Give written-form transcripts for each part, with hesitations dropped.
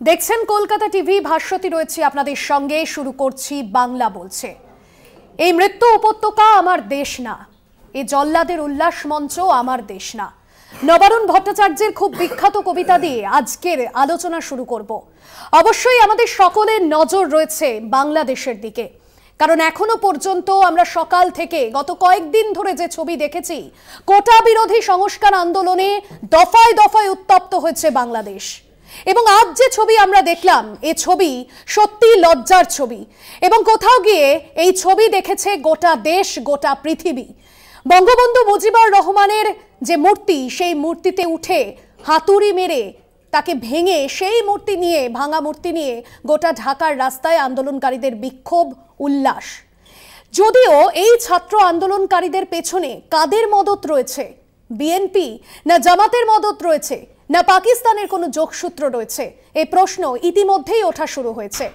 দেখছেন কলকাতা টিভি, ভাস্বতী রয়েছে আপনাদের সঙ্গে। শুরু করছি বাংলা বলছে। এই মৃত্যু উপত্যকা আমার দেশ না, এই জল্লাদের উল্লাস মঞ্চ আমার দেশ না। নবারুণ ভট্টাচার্যের খুব বিখ্যাত কবিতা দিয়ে আজকের আলোচনা শুরু করব। অবশ্যই আমাদের সকলের নজর রয়েছে বাংলাদেশের দিকে, কারণ এখনো পর্যন্ত আমরা সকাল থেকে গত কয়েকদিন ধরে যে ছবি দেখেছি, কোটা বিরোধী সংস্কার আন্দোলনে দফায় দফায় উত্তপ্ত হয়েছে বাংলাদেশ। এবং আজ যে ছবি আমরা দেখলাম, এই ছবি সত্যি লজ্জার ছবি, এবং কোথাও গিয়ে এই ছবি দেখেছে গোটা দেশ, গোটা পৃথিবী। বঙ্গবন্ধু মুজিবুর রহমানের যে মূর্তি, সেই মূর্তিতে উঠে হাতুড়ি মেরে তাকে ভেঙে সেই মূর্তি নিয়ে, ভাঙা মূর্তি নিয়ে গোটা ঢাকার রাস্তায় আন্দোলনকারীদের বিক্ষোভ, উল্লাস। যদিও এই ছাত্র আন্দোলনকারীদের পেছনে কাদের মদত রয়েছে, বিএনপি না জামাতের মদত রয়েছে, না পাকিস্তানের কোনো যোগসূত্র রয়েছে, এই প্রশ্ন ইতিমধ্যেই ওঠা শুরু হয়েছে।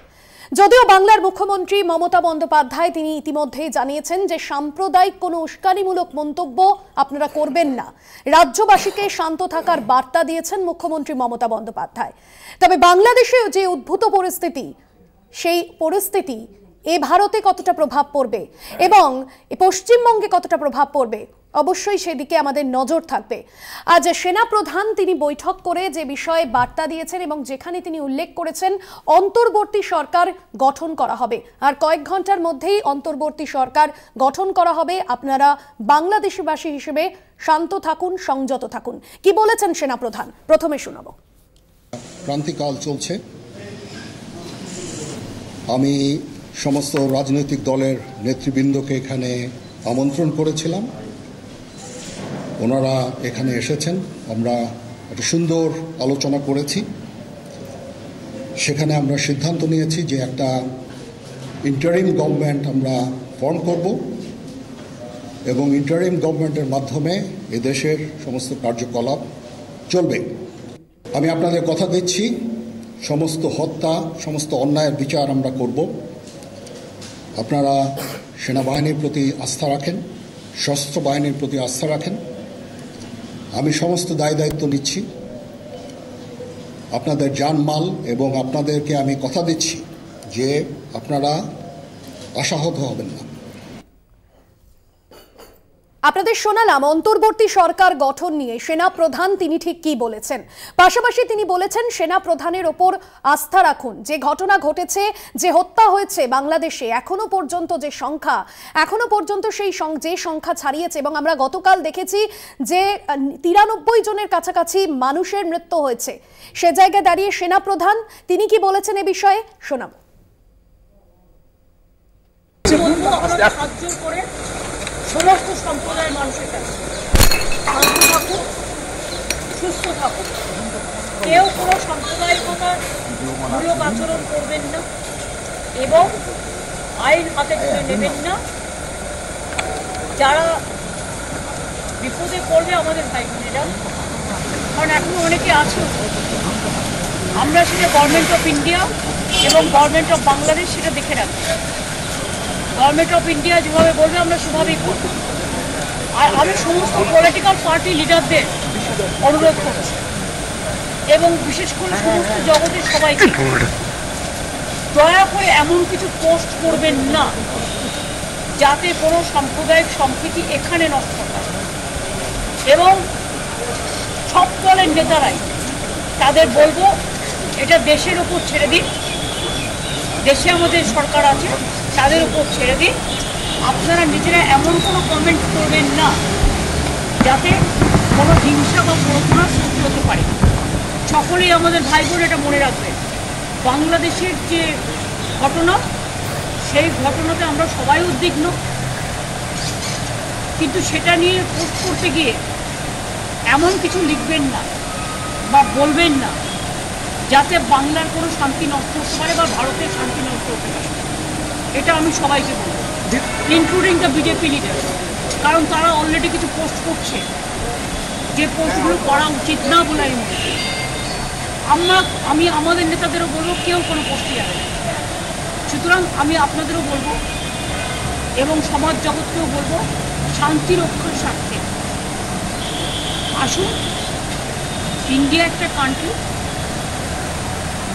যদিও বাংলার মুখ্যমন্ত্রী মমতা বন্দ্যোপাধ্যায় তিনি ইতিমধ্যেই জানিয়েছেন যে সাম্প্রদায়িক কোনো উস্কানিমূলক মন্তব্য আপনারা করবেন না। রাজ্যবাসীকে শান্ত থাকার বার্তা দিয়েছেন মুখ্যমন্ত্রী মমতা বন্দ্যোপাধ্যায়। তবে বাংলাদেশে যে উদ্ভূত পরিস্থিতি, সেই পরিস্থিতি এ ভারতে কতটা প্রভাব পড়বে এবং পশ্চিমবঙ্গে কতটা প্রভাব পড়বে, অবশ্যই সেদিকে আমাদের নজর থাকবে। আজ সেনাপ্রধান তিনি বৈঠক করে যে বিষয়ে বার্তা দিয়েছেন এবং যেখানে তিনি উল্লেখ করেছেন অন্তর্বর্তী সরকার গঠন করা হবে, আর কয়েক ঘন্টার মধ্যেই অন্তর্বর্তী সরকার গঠন করা হবে। আপনারা বাংলাদেশবাসী হিসেবে শান্ত থাকুন, সংযত থাকুন। কি বলেছেন সেনাপ্রধান, প্রথমে শোনাবো। ক্রান্তিকাল চলছে। আমি সমস্ত রাজনৈতিক দলের নেতৃবৃন্দকে এখানে আমন্ত্রণ করেছিলাম, ওনারা এখানে এসেছেন। আমরা একটা সুন্দর আলোচনা করেছি। সেখানে আমরা সিদ্ধান্ত নিয়েছি যে একটা ইন্টারিম গভর্নমেন্ট আমরা ফর্ম করব এবং ইন্টারিম গভর্নমেন্টের মাধ্যমে এদেশের সমস্ত কার্যকলাপ চলবে। আমি আপনাদের কথা দিচ্ছি, সমস্ত হত্যা, সমস্ত অন্যায়ের বিচার আমরা করব। আপনারা সেনাবাহিনীর প্রতি আস্থা রাখেন, সশস্ত্র বাহিনীর প্রতি আস্থা রাখেন। আমি সমস্ত দায়িত্ব নিচ্ছি, আপনাদের জানমাল, এবং আপনাদেরকে আমি কথা দিচ্ছি যে আপনারা আশাহত হবেন না। আপনাদের শোনালাম অন্তর্বর্তী সরকার গঠন নিয়ে সেনাপ্রধান তিনি ঠিক কি বলেছেন। পাশাপাশি তিনি বলেছেন সেনাপ্রধানের ওপর আস্থা রাখুন। যে ঘটনা ঘটেছে, যে হত্যা হয়েছে বাংলাদেশে, এখনো পর্যন্ত যে সংখ্যা, এখনো পর্যন্ত সেই যে সংখ্যা ছাড়িয়েছে, এবং আমরা গতকাল দেখেছি যে 93 জনের কাছাকাছি মানুষের মৃত্যু হয়েছে। সে জায়গায় দাঁড়িয়ে সেনাপ্রধান তিনি কি বলেছেন এ বিষয়ে শোনাব। সমস্ত সম্প্রদায়ের মানুষের কাছে শান্ত থাকুন, সুস্থ থাকুন, কেউ কোনো সাম্প্রদায়িকতার মূলক আচরণ করবেন না এবং আইন হাতে তুলে নেবেন না। যারা বিপদে পড়বে আমাদের ভাই বোনেরা, কারণ এখন অনেকে আছে, আমরা সেটা গভর্নমেন্ট অফ ইন্ডিয়া এবং গভর্নমেন্ট অফ বাংলাদেশ সেটা দেখে রাখি। গভর্নমেন্ট অফ ইন্ডিয়া যেভাবে বলবে আমরা সেভাবেই করব। আর আমি সমস্ত পলিটিক্যাল পার্টি লিডারদের অনুরোধ করছি এবং বিশেষ করে সমস্ত জগতের সবাইকে, দয়া করে এমন কিছু পোস্ট করবেন না যাতে কোনো সাম্প্রদায়িক সম্প্রীতি এখানে নষ্ট হয়। এবং সব দলের নেতারাই তাদের বলবো এটা দেশের উপর ছেড়ে দিন, দেশে আমাদের সরকার আছে, তাদের উপর ছেড়ে দিন। আপনারা নিজেরা এমন কোনো কমেন্ট করবেন না যাতে কোনো হিংসা বা প্ররোচনা সৃষ্টি হতে পারে। সকলেই আমাদের ভাই বোন এটা মনে রাখবেন, বাংলাদেশের যে ঘটনা, সেই ঘটনাতে আমরা সবাই উদ্বিগ্ন, কিন্তু সেটা নিয়ে পোস্ট করতে গিয়ে এমন কিছু লিখবেন না বা বলবেন না যাতে বাংলার কোনো শান্তি নষ্ট হতে পারে বা ভারতের শান্তি নষ্ট হতে পারে। এটা আমি সবাইকে বলবো, ইনক্লুডিং দ্য বিজেপি লিডার, কারণ তারা অলরেডি কিছু পোস্ট করছে যে পোস্টগুলো করা উচিত না বলে আমি মনে করি। আমি আমাদের নেতাদেরও বলবো কেউ কোনো পোস্টই যাবে না। সুতরাং আমি আপনাদেরও বলবো এবং সমাজ জগৎকেও বলবো, শান্তি রক্ষার স্বার্থে আসুন। ইন্ডিয়া একটা কান্ট্রি,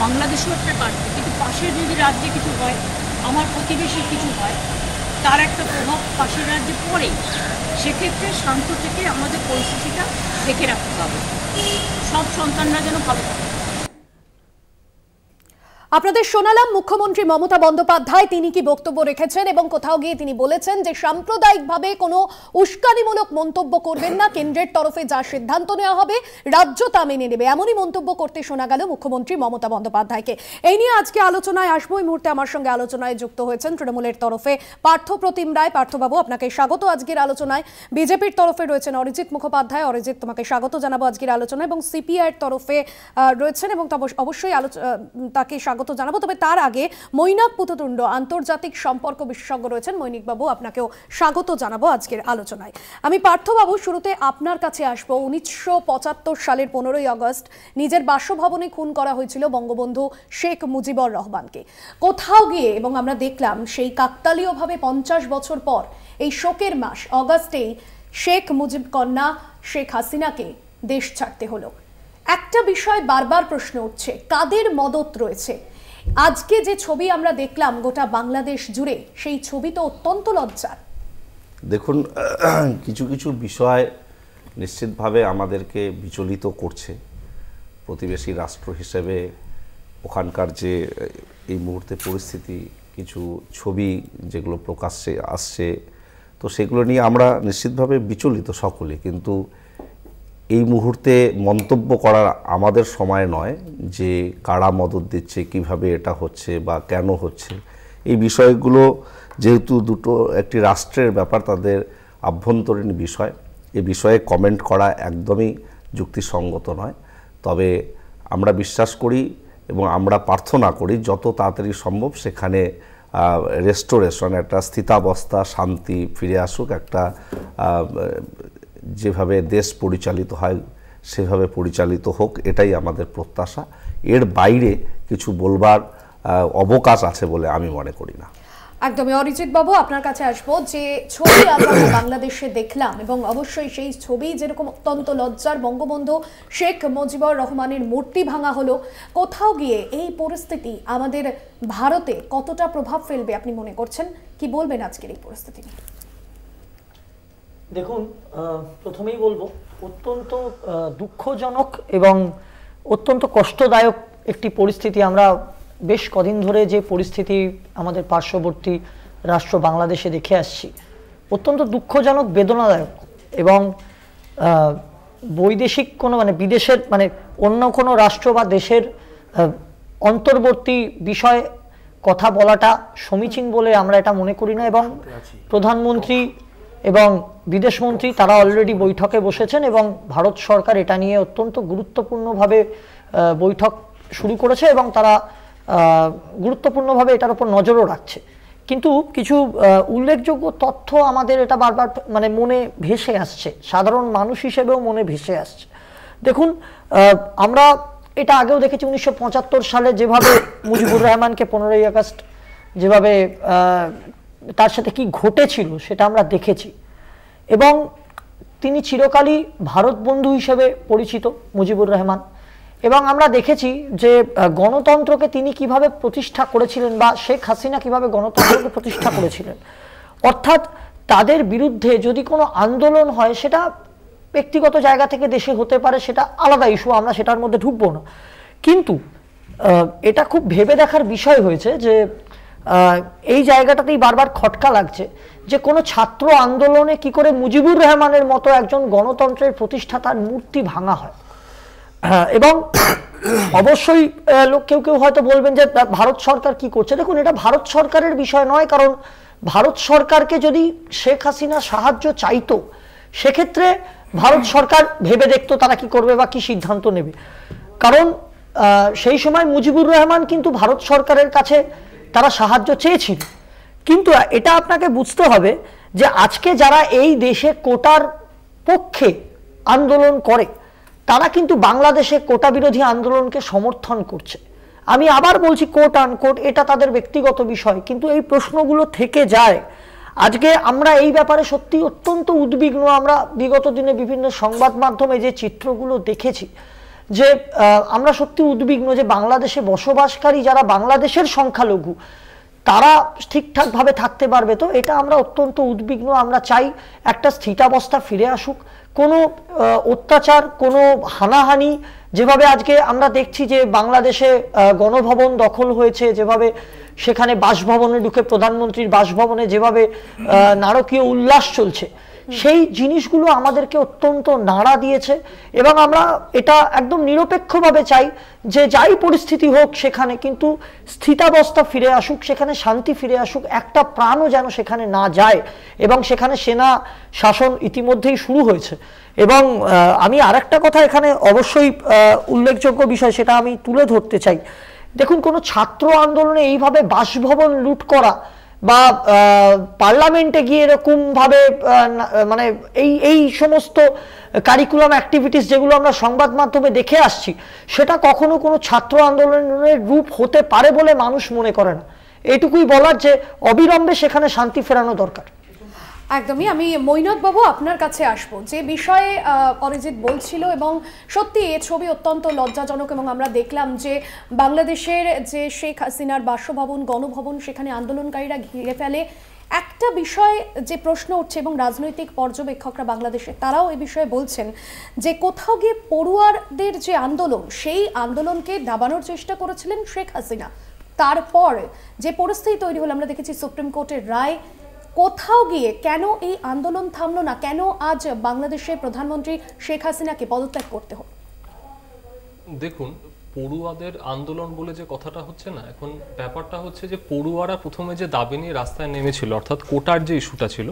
বাংলাদেশও একটা কান্ট্রি, কিন্তু পাশের যদি রাজ্যে কিছু হয়, আমার প্রতিবেশী কিছু হয়, তার একটা প্রভাব পাশের রাজ্যে পড়ে। সেক্ষেত্রে শান্ত থেকে আমাদের পরিস্থিতিটা দেখে রাখতে হবে, সব সন্তানরা যেন ভালো থাকে। আপনাদের শোনালাম মুখ্যমন্ত্রী মমতা বন্দ্যোপাধ্যায় তিনি কি বক্তব্য রেখেছেন এবং কোথাও গিয়ে তিনি বলেছেন যে সাম্প্রদায়িকভাবে কোনো উস্কানিমূলক মন্তব্য করবেন না, কেন্দ্রের তরফে যা সিদ্ধান্ত নেওয়া হবে রাজ্য তা মেনে নেবে, এমনই মন্তব্য করতে শোনা গেল মুখ্যমন্ত্রী মমতা বন্দ্যোপাধ্যায়কে। এই নিয়ে আজকে আলোচনায় আসবো। এই মুহূর্তে আমার সঙ্গে আলোচনায় যুক্ত হয়েছেন তৃণমূলের তরফে পার্থপ্রতিম রায়। পার্থবাবু, আপনাকে স্বাগত আজকের আলোচনায়। বিজেপির তরফে রয়েছেন অরিজিৎ মুখোপাধ্যায়। অরিজিৎ, তোমাকে স্বাগত জানাবো আজকের আলোচনায়। এবং সিপিআইয়ের তরফে রয়েছেন এবং অবশ্যই তাকে স্বাগত জানাবো। তবে তার আগে মৈনাক পুততুণ্ড আন্তর্জাতিক সম্পর্ক বিশেষজ্ঞ রয়েছেন। মৈনিক বাবু, আপনাকেও স্বাগত জানাবো আজকের আলোচনায়। আমি পার্থবাবু শুরুতে আপনার কাছে আসবো। 1975 সালের 15ই আগস্ট নিজের বাসভবনে খুন করা হয়েছিল বঙ্গবন্ধু শেখ মুজিবুর রহমানকে। কোথাও গিয়ে এবং আমরা দেখলাম সেই কাকতালীয়ভাবে 50 বছর পর এই শোকের মাস অগাস্টেই শেখ মুজিব কন্যা শেখ হাসিনাকে দেশ ছাড়তে হলো। একটা বিষয় বারবার প্রশ্ন উঠছে, কাদের মদত রয়েছে? আজকে যে ছবি আমরা দেখলাম গোটা বাংলাদেশ জুড়ে, সেই ছবি তো অত্যন্ত লজ্জার। দেখুন, কিছু কিছু বিষয় নিশ্চিতভাবে আমাদেরকে বিচলিত করছে। প্রতিবেশী রাষ্ট্র হিসেবে ওখানকার যে এই মুহূর্তে পরিস্থিতি, কিছু ছবি যেগুলো প্রকাশ্যে আসছে, তো সেগুলো নিয়ে আমরা নিশ্চিতভাবে বিচলিত সকলে। কিন্তু এই মুহূর্তে মন্তব্য করার আমাদের সময় নয় যে কারা মদত দিচ্ছে, কিভাবে এটা হচ্ছে বা কেন হচ্ছে। এই বিষয়গুলো যেহেতু দুটো একটি রাষ্ট্রের ব্যাপার, তাদের আভ্যন্তরীণ বিষয়, এ বিষয়ে কমেন্ট করা একদমই যুক্তিসঙ্গত নয়। তবে আমরা বিশ্বাস করি এবং আমরা প্রার্থনা করি যত তাড়াতাড়ি সম্ভব সেখানে রেস্টোরেশন, একটা স্থিতাবস্থা, শান্তি ফিরে আসুক, একটা যেভাবে দেশ পরিচালিত হয় সেভাবে পরিচালিত হোক, এটাই আমাদের প্রত্যাশা। এর বাইরে কিছু বলবার অবকাশ আছে বলে আমি মনে করি না। একদমই। অরিজিৎ বাবু, আপনার কাছে আসবো। যে ছবি আমরা বাংলাদেশে দেখলাম এবং অবশ্যই সেই ছবি যেরকম অত্যন্ত লজ্জার, বঙ্গবন্ধু শেখ মুজিবুর রহমানের মূর্তি ভাঙা হলো, কোথাও গিয়ে এই পরিস্থিতি আমাদের ভারতে কতটা প্রভাব ফেলবে আপনি মনে করছেন? কি বলবেন আজকের এই পরিস্থিতি নিয়ে? দেখুন, প্রথমেই বলবো অত্যন্ত দুঃখজনক এবং অত্যন্ত কষ্টদায়ক একটি পরিস্থিতি আমরা বেশ কদিন ধরে যে পরিস্থিতি আমাদের পার্শ্ববর্তী রাষ্ট্র বাংলাদেশে দেখে আসছি, অত্যন্ত দুঃখজনক, বেদনাদায়ক। এবং বৈদেশিক কোনো বিদেশের অন্য কোনো রাষ্ট্র বা দেশের অন্তর্বর্তী বিষয়ে কথা বলাটা সমীচীন বলে আমরা এটা মনে করি না। এবং প্রধানমন্ত্রী এবং বিদেশমন্ত্রী তারা অলরেডি বৈঠকে বসেছেন এবং ভারত সরকার এটা নিয়ে অত্যন্ত গুরুত্বপূর্ণভাবে বৈঠক শুরু করেছে এবং তারা গুরুত্বপূর্ণভাবে এটার উপর নজরও রাখছে। কিন্তু কিছু উল্লেখযোগ্য তথ্য আমাদের এটা বারবার মনে ভেসে আসছে, সাধারণ মানুষ হিসেবেও মনে ভেসে আসছে। দেখুন, আমরা এটা আগেও দেখেছি 1975 সালে যেভাবে মুজিবুর রহমানকে 15ই আগস্ট যেভাবে তার সাথে কি ঘটেছিল সেটা আমরা দেখেছি। এবং তিনি চিরকালই ভারত বন্ধু হিসেবে পরিচিত মুজিবুর রহমান। এবং আমরা দেখেছি যে গণতন্ত্রকে তিনি কিভাবে প্রতিষ্ঠা করেছিলেন বা শেখ হাসিনা কিভাবে গণতন্ত্রকে প্রতিষ্ঠা করেছিলেন। অর্থাৎ তাদের বিরুদ্ধে যদি কোনো আন্দোলন হয় সেটা ব্যক্তিগত জায়গা থেকে দেশে হতে পারে, সেটা আলাদা ইস্যু, আমরা সেটার মধ্যে ঢুকবো না। কিন্তু এটা খুব ভেবে দেখার বিষয় হয়েছে যে এই জায়গাটাতেই বারবার খটকা লাগছে যে কোনো ছাত্র আন্দোলনে কি করে মুজিবুর রহমানের মতো একজন গণতন্ত্রের প্রতিষ্ঠাতার মূর্তি ভাঙা হয়। এবং অবশ্যই কেউ কেউ হয়তো বলবেন যে ভারত সরকার কি করছে। দেখুন, এটা ভারত সরকারের বিষয় নয়, কারণ ভারত সরকারকে যদি শেখ হাসিনা সাহায্য চাইতো সেক্ষেত্রে ভারত সরকার ভেবে দেখতো তারা কি করবে বা কি সিদ্ধান্ত নেবে। কারণ সেই সময় মুজিবুর রহমান কিন্তু ভারত সরকারের কাছে তারা সাহায্য চেয়েছিল। কিন্তু এটা আপনাকে বুঝতে হবে যে আজকে যারা এই দেশে কোটার পক্ষে আন্দোলন করে তারা কিন্তু বাংলাদেশে কোটা বিরোধী আন্দোলনকে সমর্থন করছে। আমি আবার বলছি, কোট আনকোট, এটা তাদের ব্যক্তিগত বিষয়, কিন্তু এই প্রশ্নগুলো থেকে যায়। আজকে আমরা এই ব্যাপারে সত্যি অত্যন্ত উদ্বিগ্ন। আমরা বিগত দিনে বিভিন্ন সংবাদ মাধ্যমে যে চিত্রগুলো দেখেছি যে আমরা সত্যি উদ্বিগ্ন যে বাংলাদেশে বসবাসকারী যারা বাংলাদেশের সংখ্যালঘু তারা ঠিকঠাকভাবে থাকতে পারবে। তো এটা আমরা অত্যন্ত উদ্বিগ্ন। আমরা চাই একটা স্থিতাবস্থা ফিরে আসুক, কোনো অত্যাচার, কোনো হানাহানি, যেভাবে আজকে আমরা দেখছি যে বাংলাদেশে গণভবন দখল হয়েছে, যেভাবে সেখানে বাসভবনে ঢুকে প্রধানমন্ত্রীর বাসভবনে যেভাবে নারকীয় উল্লাস চলছে, সেই জিনিসগুলো আমাদেরকে অত্যন্ত নাড়া দিয়েছে। এবং আমরা এটা একদম নিরপেক্ষভাবে চাই যে যাই পরিস্থিতি হোক সেখানে কিন্তু স্থিতাবস্থা ফিরে আসুক, সেখানে শান্তি ফিরে আসুক, একটা প্রাণও যেন সেখানে না যায়। এবং সেখানে সেনা শাসন ইতিমধ্যেই শুরু হয়েছে। এবং আমি আরেকটা কথা এখানে অবশ্যই উল্লেখযোগ্য বিষয়, সেটা আমি তুলে ধরতে চাই। দেখুন, কোনো ছাত্র আন্দোলনে এইভাবে বাসভবন লুট করা বা পার্লামেন্টে গিয়ে এরকম ভাবে মানে এই সমস্ত কারিকুলাম অ্যাক্টিভিটিস যেগুলো আমরা সংবাদ মাধ্যমে দেখে আসছি, সেটা কখনো কোনো ছাত্র আন্দোলনের রূপ হতে পারে বলে মানুষ মনে করে না। এটুকুই বলার যে অবিলম্বে সেখানে শান্তি ফেরানো দরকার। একদমই। আমি মৈনাক বাবু আপনার কাছে আসবো, যে বিষয়ে অরিজিৎ বলছিল, এবং সত্যি এই ছবি অত্যন্ত লজ্জাজনক। এবং আমরা দেখলাম যে বাংলাদেশের যে শেখ হাসিনার বাসভবন, গণভবন, সেখানে আন্দোলনকারীরা ঘিরে ফেলে। একটা বিষয় যে প্রশ্ন উঠছে, এবং রাজনৈতিক পর্যবেক্ষকরা বাংলাদেশে তারাও এই বিষয়ে বলছেন যে কোথাও গিয়ে পড়ুয়ারদের যে আন্দোলন, সেই আন্দোলনকে দাবানোর চেষ্টা করেছিলেন শেখ হাসিনা। তারপর যে পরিস্থিতি তৈরি হলো, আমরা দেখেছি সুপ্রিম কোর্টের রায়, কোথাও গিয়ে কেন এই আন্দোলন থামলো না? কেন আজ বাংলাদেশের প্রধানমন্ত্রী শেখ হাসিনাকে পদত্যাগ করতে হলো? দেখুন, পড়ুয়াদের আন্দোলন বলে যে কথাটা হচ্ছে না, এখন ব্যাপারটা হচ্ছে যে পড়ুয়ারা প্রথমে যে দাবি নিয়ে রাস্তায় নেমেছিল, অর্থাৎ কোটার যে ইস্যুটা ছিল,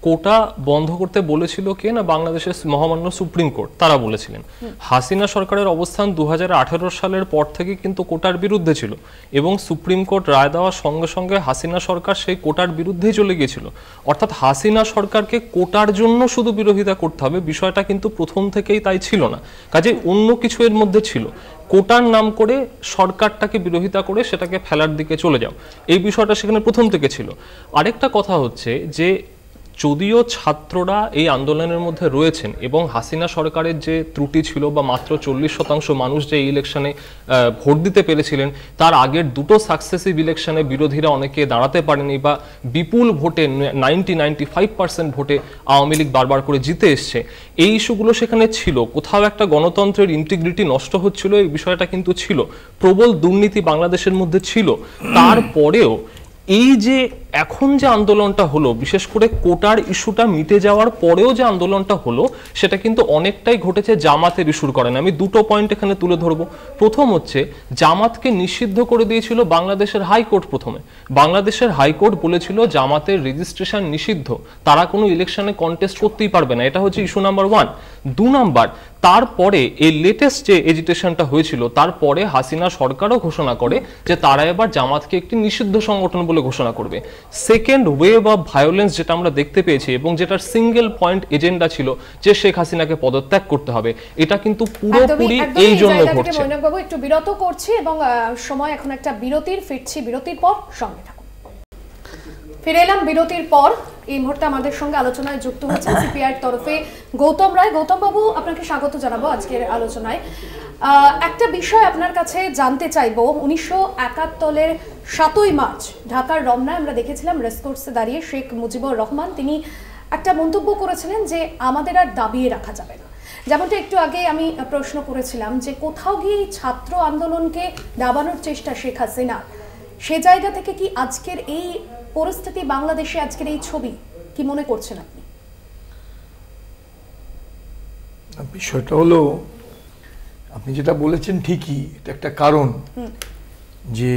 কোটা বন্ধ করতে বলেছিল কে না, বাংলাদেশের মহামান্য সুপ্রিম কোর্ট, তারা বলেছিলেন। হাসিনা সরকারের অবস্থান 2018 সালের পর থেকে কিন্তু কোটার বিরুদ্ধে ছিল, এবং সুপ্রিম কোর্ট রায় দেওয়ার সঙ্গে সঙ্গে হাসিনা সরকার সেই কোটার বিরুদ্ধেই চলে গিয়েছিল। অর্থাৎ হাসিনা সরকারকে কোটার জন্য শুধু বিরোধিতা করতে হবে, বিষয়টা কিন্তু প্রথম থেকেই তাই ছিল না। কাজে অন্য কিছু এর মধ্যে ছিল। কোটার নাম করে সরকারটাকে বিরোধিতা করে সেটাকে ফেলার দিকে চলে যাও, এই বিষয়টা সেখানে প্রথম থেকে ছিল। আরেকটা কথা হচ্ছে যে যদিও ছাত্ররা এই আন্দোলনের মধ্যে রয়েছেন, এবং হাসিনা সরকারের যে ত্রুটি ছিল বা মাত্র 40% মানুষ যে ইলেকশনে ভোট দিতে পেরেছিলেন, তার আগের দুটো সাকসেসিভ ইলেকশনে বিরোধীরা অনেকে দাঁড়াতে পারেনি, বা বিপুল ভোটে 95% ভোটে আওয়ামী লীগ বারবার করে জিতে এসছে, এই ইস্যুগুলো সেখানে ছিল। কোথাও একটা গণতন্ত্রের ইন্টিগ্রিটি নষ্ট হচ্ছিল, এই বিষয়টা কিন্তু ছিল। প্রবল দুর্নীতি বাংলাদেশের মধ্যে ছিল। তারপরেও এই যে এখন যে আন্দোলনটা হলো, বিশেষ করে কোটার ইস্যুটা মিটে যাওয়ার পরেও যে আন্দোলনটা হলো, সেটা কিন্তু অনেকটাই ঘটেছে জামাতের ইস্যুর কারণে। আমি দুটো পয়েন্ট এখানে তুলে ধরবো। প্রথম হচ্ছে, জামাতকে নিষিদ্ধ করে দিয়েছিল বাংলাদেশের হাইকোর্ট। প্রথমে বাংলাদেশের হাইকোর্ট বলেছিল জামাতের রেজিস্ট্রেশন নিষিদ্ধ, তারা কোনো ইলেকশনে কন্টেস্ট করতেই পারবে না। এটা হচ্ছে ইস্যু নাম্বার 1। 2 নাম্বার, তারপরে এই লেটেস্ট যে এজিটেশনটা হয়েছিল, তারপরে হাসিনা সরকারও ঘোষণা করে যে তারা এবার জামাতকে একটি নিষিদ্ধ সংগঠন বলে ঘোষণা করবে। সেকেন্ড ওয়েভ অফ ভায়োলেন্স যেটা আমরা দেখতে পেয়েছি, এবং যেটার সিঙ্গেল পয়েন্ট এজেন্ডা ছিল যে শেখ হাসিনাকে পদত্যাগ করতে হবে, এটা কিন্তু পুরোপুরি এই জন্য ঘটছে। মৈনাক বাবু একটু বিরত করছি, এবং সময় এখন একটা বিরতির, ফিরছি বিরতির পর, সঙ্গে থাকুন। ফিরে এলাম বিরতির পর। এই মুহূর্তে আমাদের সঙ্গে আলোচনায় যুক্ত হচ্ছেন সিপিআইয়ের তরফে গৌতম রায়। গৌতম বাবু, আপনাকে স্বাগত জানাবো আজকের আলোচনায়। একটা বিষয় আপনার কাছে জানতে চাইবো। 1971-এর 7ই মার্চ ঢাকার রমনায় আমরা দেখেছিলাম রেসকোর্সে দাঁড়িয়ে শেখ মুজিবুর রহমান তিনি একটা মন্তব্য করেছিলেন যে আমাদের আর দাবিয়ে রাখা যাবে না। যেমনটা একটু আগে আমি প্রশ্ন করেছিলাম যে কোথাও গিয়ে ছাত্র আন্দোলনকে দাবানোর চেষ্টা শেখ হাসিনা, সে জায়গা থেকে কি আজকের এই পরিস্থিতি, বাংলাদেশে আজকের এই ছবি কি মনে করছেন আপনি? বিষয়টা হলো, আপনি যেটা বলেছেন ঠিকই, এটা একটা কারণ যে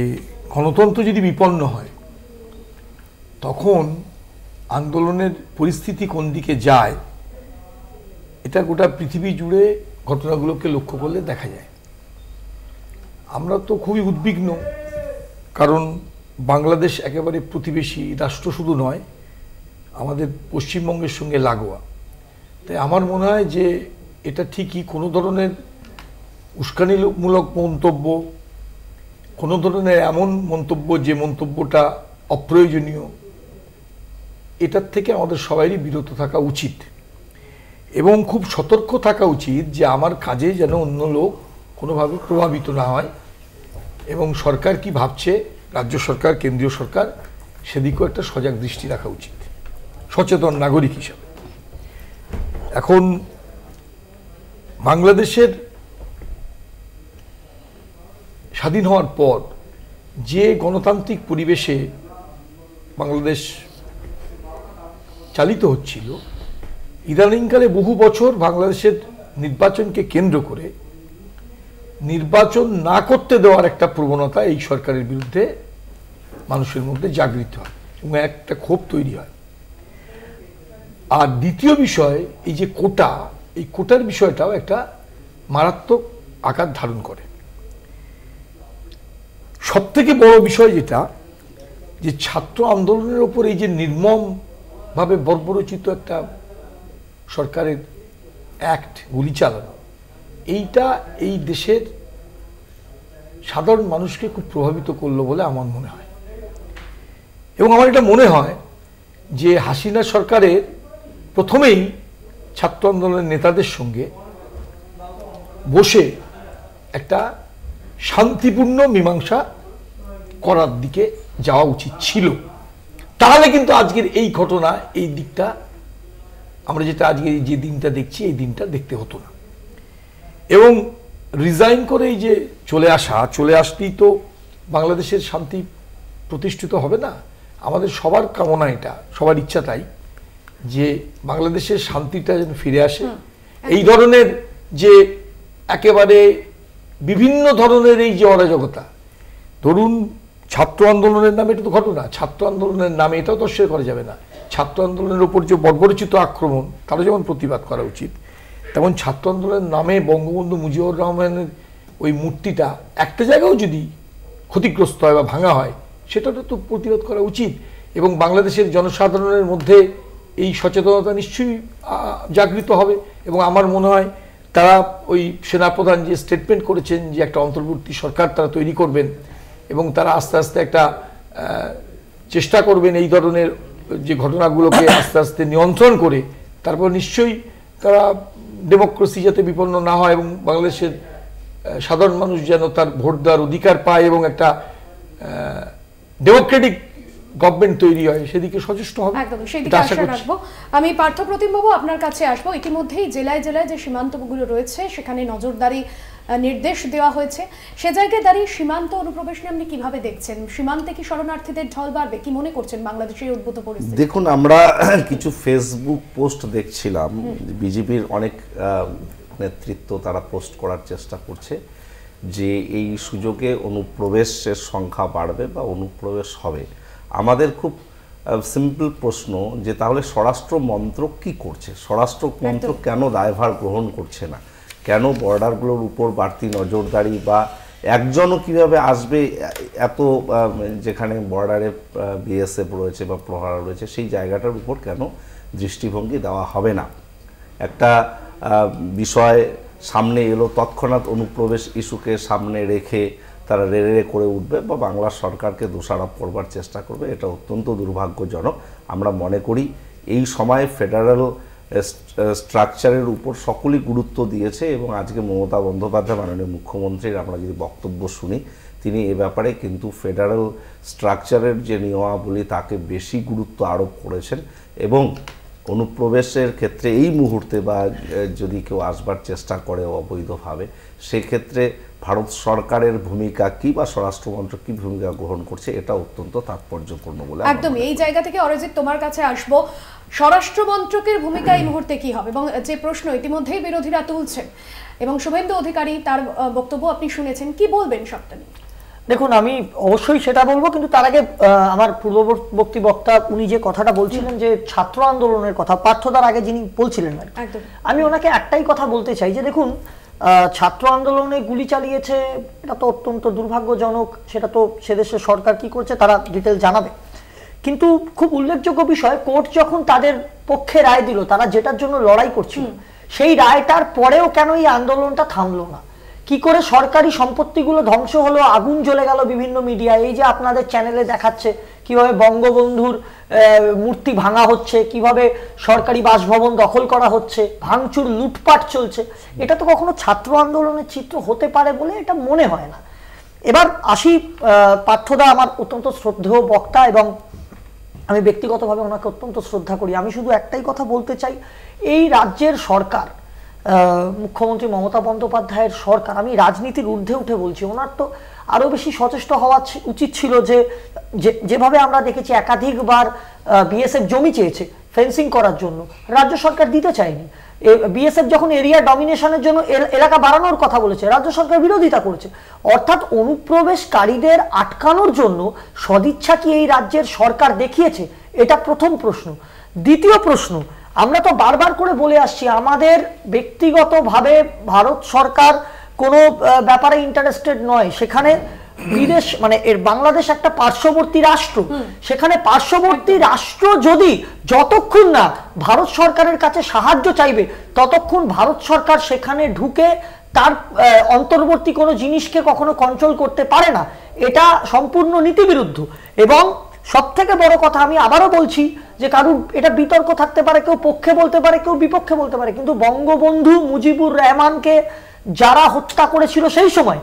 গণতন্ত্র যদি বিপন্ন হয় তখন আন্দোলনের পরিস্থিতি কোন দিকে যায়, এটা গোটা পৃথিবী জুড়ে ঘটনাগুলোকে লক্ষ্য করলে দেখা যায়। আমরা তো খুবই উদ্বিগ্ন, কারণ বাংলাদেশ একেবারে প্রতিবেশী রাষ্ট্র শুধু নয়, আমাদের পশ্চিমবঙ্গের সঙ্গে লাগোয়া। তাই আমার মনে হয় যে এটা ঠিকই কোনো ধরনের উস্কানিমূলক মন্তব্য, কোনো ধরনের এমন মন্তব্য যে মন্তব্যটা অপ্রয়োজনীয়, এটার থেকে আমাদের সবারই বিরত থাকা উচিত। এবং খুব সতর্ক থাকা উচিত যে আমার কাজে যেন অন্য লোক কোনোভাবে প্রভাবিত না হয়, এবং সরকার কি ভাবছে, রাজ্য সরকার, কেন্দ্রীয় সরকার, সেদিকেও একটা সজাগ দৃষ্টি রাখা উচিত সচেতন নাগরিক হিসাবে। এখন বাংলাদেশের স্বাধীন হওয়ার পর যে গণতান্ত্রিক পরিবেশে বাংলাদেশ চালিত হচ্ছিল, ইদানিংকালে বহু বছর বাংলাদেশের নির্বাচনকে কেন্দ্র করে নির্বাচন না করতে দেওয়ার একটা প্রবণতা এই সরকারের বিরুদ্ধে মানুষের মধ্যে জাগৃত হয় এবং একটা ক্ষোভ তৈরি হয়। আর দ্বিতীয় বিষয়, এই যে কোটা, এই কোটার বিষয়টাও একটা মারাত্মক আকার ধারণ করে। সবথেকে বড় বিষয় যেটা, যে ছাত্র আন্দোলনের ওপর এই যে নির্মমভাবে বর্বরচিত একটা সরকারের অ্যাক্ট, গুলি চালানো, এইটা এই দেশের সাধারণ মানুষকে খুব প্রভাবিত করলো বলে আমার মনে হয়। এবং আমার এটা মনে হয় যে হাসিনা সরকারের প্রথমেই ছাত্র আন্দোলনের নেতাদের সঙ্গে বসে একটা শান্তিপূর্ণ মীমাংসা করার দিকে যাওয়া উচিত ছিল। তাহলে কিন্তু আজকের এই ঘটনা, এই দিকটা আমরা যেটা আজকে যে দিনটা দেখছি, এই দিনটা দেখতে হতো না। এবং রিজাইন করে এই যে চলে আসতেই তো বাংলাদেশের শান্তি প্রতিষ্ঠিত হবে না। আমাদের সবার কামনা, এটা সবার ইচ্ছা তাই, যে বাংলাদেশের শান্তিটা যেন ফিরে আসে। এই ধরনের যে একেবারে বিভিন্ন ধরনের এই যে অরাজকতা, ধরুন ছাত্র আন্দোলনের নামে, এটা তো ঘটনা, ছাত্র আন্দোলনের নামে এটাও তো অস্বীকার করা যাবে না, ছাত্র আন্দোলনের উপর যে বর্বরচিত আক্রমণ, তারও যেমন প্রতিবাদ করা উচিত, তেমন ছাত্র আন্দোলনের নামে বঙ্গবন্ধু মুজিবুর রহমানের ওই মূর্তিটা একটা জায়গাও যদি ক্ষতিগ্রস্ত হয় বা ভাঙা হয়, সেটাও তো প্রতিবাদ করা উচিত। এবং বাংলাদেশের জনসাধারণের মধ্যে এই সচেতনতা নিশ্চয়ই জাগৃত হবে। এবং আমার মনে হয় তারা ওই সেনাপ্রধান যে স্টেটমেন্ট করেছেন যে একটা অন্তর্বর্তী সরকার তারা তৈরি করবেন, এবং তারা আস্তে আস্তে একটা চেষ্টা করবেন এই ধরনের যে ঘটনাগুলোকে আস্তে আস্তে নিয়ন্ত্রণ করে, তারপর নিশ্চয়ই তারা ডেমোক্রেসি যাতে বিপন্ন না হয় এবং বাংলাদেশের সাধারণ মানুষ যেন তার ভোট দেওয়ার অধিকার পায় এবং একটা ডেমোক্রেটিক গভর্নমেন্ট তৈরি হয়, সেদিকে সচেষ্ট হবে। একদম সেদিকে আশা রাখবো। আমি পার্থপ্রতিম বাবু আপনার কাছে আসবো। ইতিমধ্যেই জেলায় জেলায় যে সীমান্তগুলো রয়েছে সেখানে নজরদারি নির্দেশ দেওয়া হয়েছে, সে জায়গায় দাঁড়িয়ে সীমান্ত অনুপ্রবেশ নিয়ে আপনি কিভাবে দেখছেন? সীমান্তে কি শরণার্থীদের ঢল বাড়বে? কি মনে করছেন বাংলাদেশের উদ্ভূত পরিস্থিতি? দেখুন, আমরা কিছু ফেসবুক পোস্ট দেখছিলাম, বিজেপির অনেক নেতৃত্ব তারা পোস্ট করার চেষ্টা করছে যে এই সুযোগে অনুপ্রবেশের সংখ্যা বাড়বে বা অনুপ্রবেশ হবে। আমাদের খুব সিম্পল প্রশ্ন যে তাহলে স্বরাষ্ট্র মন্ত্রক কি করছে? স্বরাষ্ট্র মন্ত্রক কেন দায়ভার গ্রহণ করছে না? কেন বর্ডারগুলোর উপর বাড়তি নজরদারি, বা একজনও কিভাবে আসবে এত, যেখানে বর্ডারে বিএসএফ রয়েছে বা প্রহরা রয়েছে, সেই জায়গাটার উপর কেন দৃষ্টিভঙ্গি দেওয়া হবে না? একটা বিষয় সামনে এলো, তৎক্ষণাৎ অনুপ্রবেশ ইস্যুকে সামনে রেখে তারা রেড়ে করে উঠবে বা বাংলার সরকারকে দোষারোপ করবার চেষ্টা করবে। এটা অত্যন্ত দুর্ভাগ্যজনক। আমরা মনে করি এই সময়ে ফেডারেল স্ট্রাকচারের উপর সকলেই গুরুত্ব দিয়েছে, এবং আজকে মমতা বন্দ্যোপাধ্যায় মাননীয় মুখ্যমন্ত্রীর আমরা যদি বক্তব্য শুনি, তিনি এ ব্যাপারে কিন্তু ফেডারেল স্ট্রাকচারের যে নিয়মাবলী তাকে বেশি গুরুত্ব আরোপ করেছেন। এবং অনুপ্রবেশের ক্ষেত্রে এই মুহূর্তে বা যদি কেউ আসবার চেষ্টা করে অবৈধভাবে, সেক্ষেত্রে ভারত সরকারের ভূমিকা কি বা স্বরাষ্ট্রমন্ত্রক কি ভূমিকা গ্রহণ করছে, এটা অত্যন্ত তাৎপর্যপূর্ণ বলে। একদম এই জায়গা থেকে অরিজিৎ তোমার কাছে আসবো, স্বরাষ্ট্রমন্ত্রকের ভূমিকা এই মুহূর্তে কি হবে? এবং যে প্রশ্ন ইতিমধ্যেই বিরোধীরা তুলছেন এবং শুভেন্দু অধিকারী তার বক্তব্য আপনি শুনেছেন, কি বলবেন সবটা নিয়ে? দেখুন, আমি অবশ্যই সেটা বলবো, কিন্তু তার আগে আমার পূর্ববর্তী বক্তা উনি যে কথাটা বলছিলেন যে ছাত্র আন্দোলনের কথা, পার্থদার আগে যিনি বলছিলেন, আমি ওনাকে একটাই কথা বলতে চাই যে দেখুন, ছাত্র আন্দোলনে গুলি চালিয়েছে, এটা তো অত্যন্ত দুর্ভাগ্যজনক, সেটা তো সেদেশের সরকার কি করছে তারা ডিটেল জানাবে। কিন্তু খুব উল্লেখযোগ্য বিষয়, কোর্ট যখন তাদের পক্ষে রায় দিল, তারা যেটার জন্য লড়াই করছিল, সেই রায়টার পরেও কেন এই আন্দোলনটা থামলো না? কি করে সরকারি সম্পত্তিগুলো ধ্বংস হলো, আগুন জ্বলে গেল বিভিন্ন মিডিয়া, এই যে আপনাদের চ্যানেলে দেখাচ্ছে কিভাবে বঙ্গবন্ধুর মূর্তি ভাঙা হচ্ছে, কিভাবে সরকারি বাসভবন দখল করা হচ্ছে, ভাঙচুর লুটপাট চলছে, এটা তো কখনো ছাত্র আন্দোলনের চিত্র হতে পারে বলে এটা মনে হয় না। এবার আসি পার্থদা আমার অত্যন্ত শ্রদ্ধেয় বক্তা এবং আমি ব্যক্তিগতভাবে ওনাকে অত্যন্ত শ্রদ্ধা করি। আমি শুধু একটাই কথা বলতে চাই, এই রাজ্যের সরকার, মুখ্যমন্ত্রী মমতা বন্দ্যোপাধ্যায়ের সরকার, আমি রাজনীতির ঊর্ধ্বে উঠে বলছি, ওনার তো আরও বেশি সচেষ্ট হওয়া উচিত ছিল। যেভাবে আমরা দেখেছি একাধিকবার বিএসএফ জমি চেয়েছে ফেন্সিং করার জন্য, রাজ্য সরকার দিতে চায়নি। বিএসএফ যখন এরিয়া ডমিনেশনের জন্য এলাকা বাড়ানোর কথা বলেছে, রাজ্য সরকার বিরোধিতা করেছে। অর্থাৎ অনুপ্রবেশকারীদের আটকানোর জন্য সদিচ্ছা কি এই রাজ্যের সরকার দেখিয়েছে? এটা প্রথম প্রশ্ন। দ্বিতীয় প্রশ্ন, আমরা তো বারবার করে বলে আসছি আমাদের ব্যক্তিগতভাবে ভারত সরকার কোনো ব্যাপারে ইন্টারেস্টেড নয়। সেখানে বিদেশ মানে এর বাংলাদেশ একটা পার্শ্ববর্তী রাষ্ট্র, সেখানে পার্শ্ববর্তী রাষ্ট্র যদি যতক্ষণ না ভারত সরকারের কাছে সাহায্য চাইবে ততক্ষণ ভারত সরকার সেখানে ঢুকে তার অন্তর্বর্তী কোনো জিনিসকে কখনো কন্ট্রোল করতে পারে না। এটা সম্পূর্ণ নীতিবিরুদ্ধ। এবং সব থেকে বড় কথা, আমি আবারও বলছি যে কারণ এটা বিতর্ক থাকতে পারে, কেউ পক্ষে বলতে পারে, কেউ বিপক্ষে বলতে পারে, কিন্তু বঙ্গবন্ধু মুজিবুর রহমানকে যারা হত্যা করেছিল সেই সময়,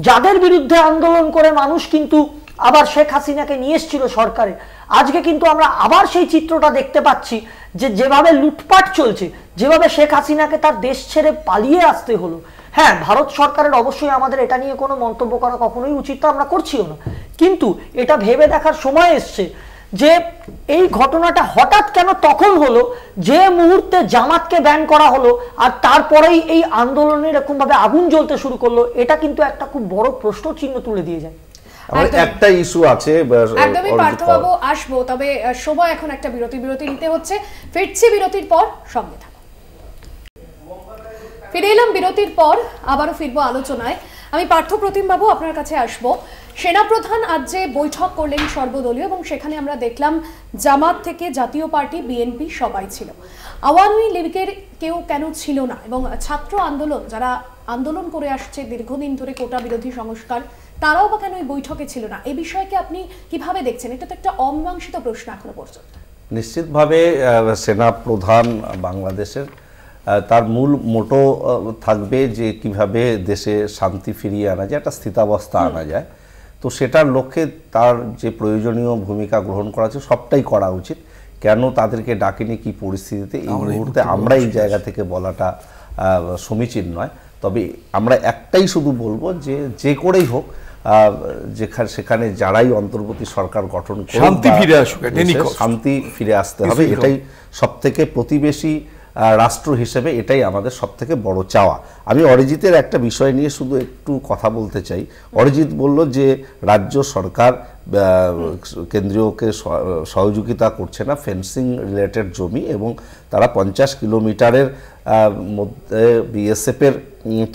যাদের বিরুদ্ধে আন্দোলন করে মানুষ কিন্তু আবার শেখ হাসিনাকে নিয়ে এসেছিল সরকারে, আজকে কিন্তু আমরা আবার সেই চিত্রটা দেখতে পাচ্ছি যে যেভাবে লুটপাট চলছে, যেভাবে শেখ হাসিনাকে তার দেশ ছেড়ে পালিয়ে আসতে হলো। হ্যাঁ, ভারত সরকারের অবশ্যই আমাদের এটা নিয়ে কোনো মন্তব্য করা কখনোই উচিত না, আমরা করছিও না, কিন্তু এটা ভেবে দেখার সময় এসছে যে এই ঘটনাটা হঠাৎ কেন তখন হলো যে মুহূর্তে জামাতকে ব্যান করা হলো আর তারপরেই এই আন্দোলনের এরকম ভাবে আগুন জ্বলতে শুরু করলো। এটা কিন্তু একটা খুব বড় প্রশ্ন চিহ্ন তুলে দিয়ে যায়। একটা ইস্যু আছে, একদমই পার্থবাবু আসবো, তবে সময় এখন একটা বিরতি নিতে হচ্ছে। ফিরছি বিরতির পর, সঙ্গে থাকুন। ফিরে এলাম বিরতির পর, আবারও ফিরবো আলোচনায়। আমি পার্থ প্রতিম বাবু আপনার কাছে আসবো। সেনাপ্রধান আজ যে বৈঠক করলেন সর্বদলীয়, এবং সেখানে আমরা দেখলাম জামাত থেকে জাতীয় পার্টি, বিএনপি সবাই ছিল, আওয়ামী লীগের কেউ কেন ছিল না, এবং ছাত্র আন্দোলন যারা আন্দোলন করে আসছে দীর্ঘদিন ধরে কোটা বিরোধী সংস্কার, তারাও বা কেন এই বৈঠকে ছিল না? এই বিষয়কে আপনি কিভাবে দেখছেন? এটা তো একটা অমীমাংসিত প্রশ্ন এখনো পর্যন্ত। নিশ্চিতভাবে সেনাপ্রধান বাংলাদেশের তার মূল মোটো থাকবে যে কিভাবে দেশে শান্তি ফিরিয়ে আনা যায়, একটা স্থিতাবস্থা আনা যায়। তো সেটার লক্ষ্যে তার যে প্রয়োজনীয় ভূমিকা গ্রহণ করা আছে সবটাই করা উচিত। কেন তাদেরকে ডাকেনি, কি পরিস্থিতিতে, এই মুহূর্তে আমরা এই জায়গা থেকে বলাটা সমীচীন নয়। তবে আমরা একটাই শুধু বলবো যে যে করেই হোক, সেখানে যারাই অন্তর্বর্তী সরকার গঠন করে শান্তি ফিরে আসতে হবে, এটাই সব থেকে প্রতিবেশী রাষ্ট্র হিসেবে এটাই আমাদের সব থেকে বড় চাওয়া। আমি অরিজিতের একটা বিষয় নিয়ে শুধু একটু কথা বলতে চাই। অরিজিৎ বলল যে রাজ্য সরকার কেন্দ্রীয়কে সহযোগিতা করছে না ফেন্সিং রিলেটেড জমি, এবং তারা 50 কিলোমিটারের মধ্যে বিএসএফের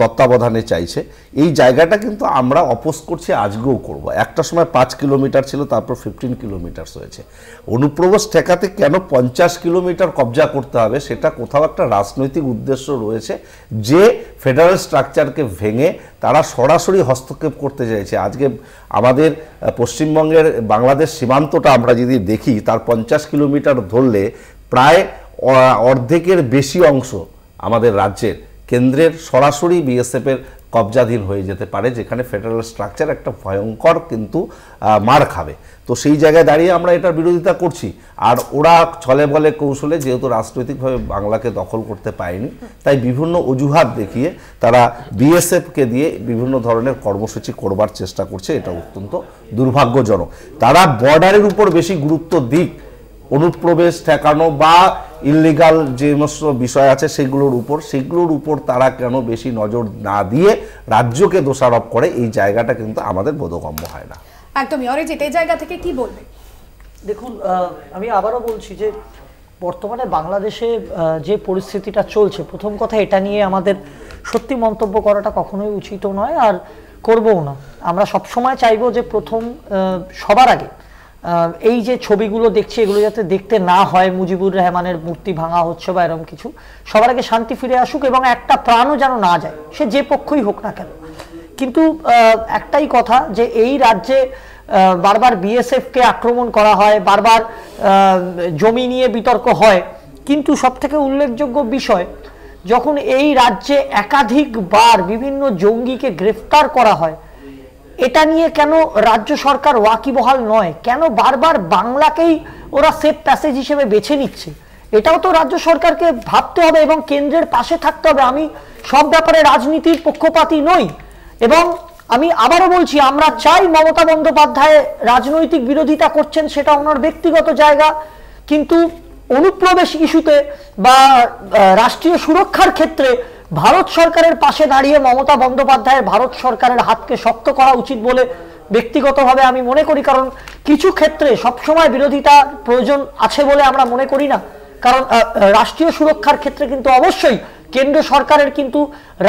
তত্ত্বাবধানে চাইছে। এই জায়গাটা কিন্তু আমরা অপোজ করছি, আজকেও করব। একটা সময় 5 কিলোমিটার ছিল, তারপর 15 কিলোমিটার হয়েছে। অনুপ্রবেশ ঠেকাতে কেন 50 কিলোমিটার কবজা করতে হবে? সেটা কোথাও একটা রাজনৈতিক উদ্দেশ্য রয়েছে, যে ফেডারেল স্ট্রাকচারকে ভেঙে তারা সরাসরি হস্তক্ষেপ করতে চাইছে। আজকে আমাদের পশ্চিমবঙ্গের বাংলাদেশ সীমান্তটা আমরা যদি দেখি, তার 50 কিলোমিটার ধরলে প্রায় অর্ধেকের বেশি অংশ আমাদের রাজ্যের কেন্দ্রের সরাসরি বিএসএফের কবজাধীন হয়ে যেতে পারে, যেখানে ফেডারেল স্ট্রাকচার একটা ভয়ঙ্কর কিন্তু মার খাবে। তো সেই জায়গায় দাঁড়িয়ে আমরা এটার বিরোধিতা করছি। আর ওরা ছলে বলে কৌশলে, যেহেতু রাজনৈতিকভাবে বাংলাকে দখল করতে পারেনি, তাই বিভিন্ন অজুহাত দেখিয়ে তারা বিএসএফকে দিয়ে বিভিন্ন ধরনের কর্মসূচি করবার চেষ্টা করছে। এটা অত্যন্ত দুর্ভাগ্যজনক। তারা বর্ডারের উপর বেশি গুরুত্ব দিক, অনুপ্রবেশ ঠেকানো বা ইললিগাল যে সমস্ত বিষয় আছে সেগুলোর উপর তারা কেন বেশি নজর না দিয়ে রাজ্যকে দোষারোপ করে, এই জায়গাটা কিন্তু আমাদের বোধগম্য হয় না। একদমই। অরিজিৎ, এই জায়গা থেকে কি বলবে? দেখুন, আমি আবারও বলছি যে বর্তমানে বাংলাদেশে যে পরিস্থিতিটা চলছে, প্রথম কথা এটা নিয়ে আমাদের সত্যি মন্তব্য করাটা কখনোই উচিত নয়, আর করবও না। আমরা সবসময় চাইবো যে প্রথম সবার আগে এই যে ছবিগুলো দেখছি এগুলো যাতে দেখতে না হয়, মুজিবুর রহমানের মূর্তি ভাঙা হচ্ছে বা এরকম কিছু, সবার আগে শান্তি ফিরে আসুক এবং একটা প্রাণও যেন না যায়, সে যে পক্ষই হোক না কেন। কিন্তু একটাই কথা যে এই রাজ্যে বারবার বিএসএফকে আক্রমণ করা হয়, বারবার জমি নিয়ে বিতর্ক হয়, কিন্তু সবথেকে উল্লেখযোগ্য বিষয় যখন এই রাজ্যে একাধিকবার বিভিন্ন জঙ্গিকে গ্রেফতার করা হয়, এটা নিয়ে কেন রাজ্য সরকার ওয়াকিবহাল নয়? কেন বারবার বাংলাকেই ওরা সেফ প্যাসেজ হিসেবে বেছে নিচ্ছে? এটাও তো রাজ্য সরকারকে ভাবতে হবে এবং কেন্দ্রের পাশে থাকতে হবে। আমি সব ব্যাপারে রাজনীতির পক্ষপাতী নই এবং আমি আবারও বলছি, আমরা চাই মমতা বন্দ্যোপাধ্যায় রাজনৈতিক বিরোধিতা করছেন, সেটা ওনার ব্যক্তিগত জায়গা, কিন্তু অনুপ্রবেশ ইস্যুতে বা রাষ্ট্রীয় সুরক্ষার ক্ষেত্রে ভারত সরকারের পাশে দাঁড়িয়ে মমতা বন্দ্যোপাধ্যায়ের ভারত সরকারের হাতকে শক্ত করা উচিত বলে ব্যক্তিগতভাবে আমি মনে করি। কারণ কিছু ক্ষেত্রে সবসময় বিরোধিতা প্রয়োজন আছে বলে আমরা মনে করি না, কারণ রাষ্ট্রীয় সুরক্ষার ক্ষেত্রে কিন্তু অবশ্যই কেন্দ্র সরকারের কিন্তু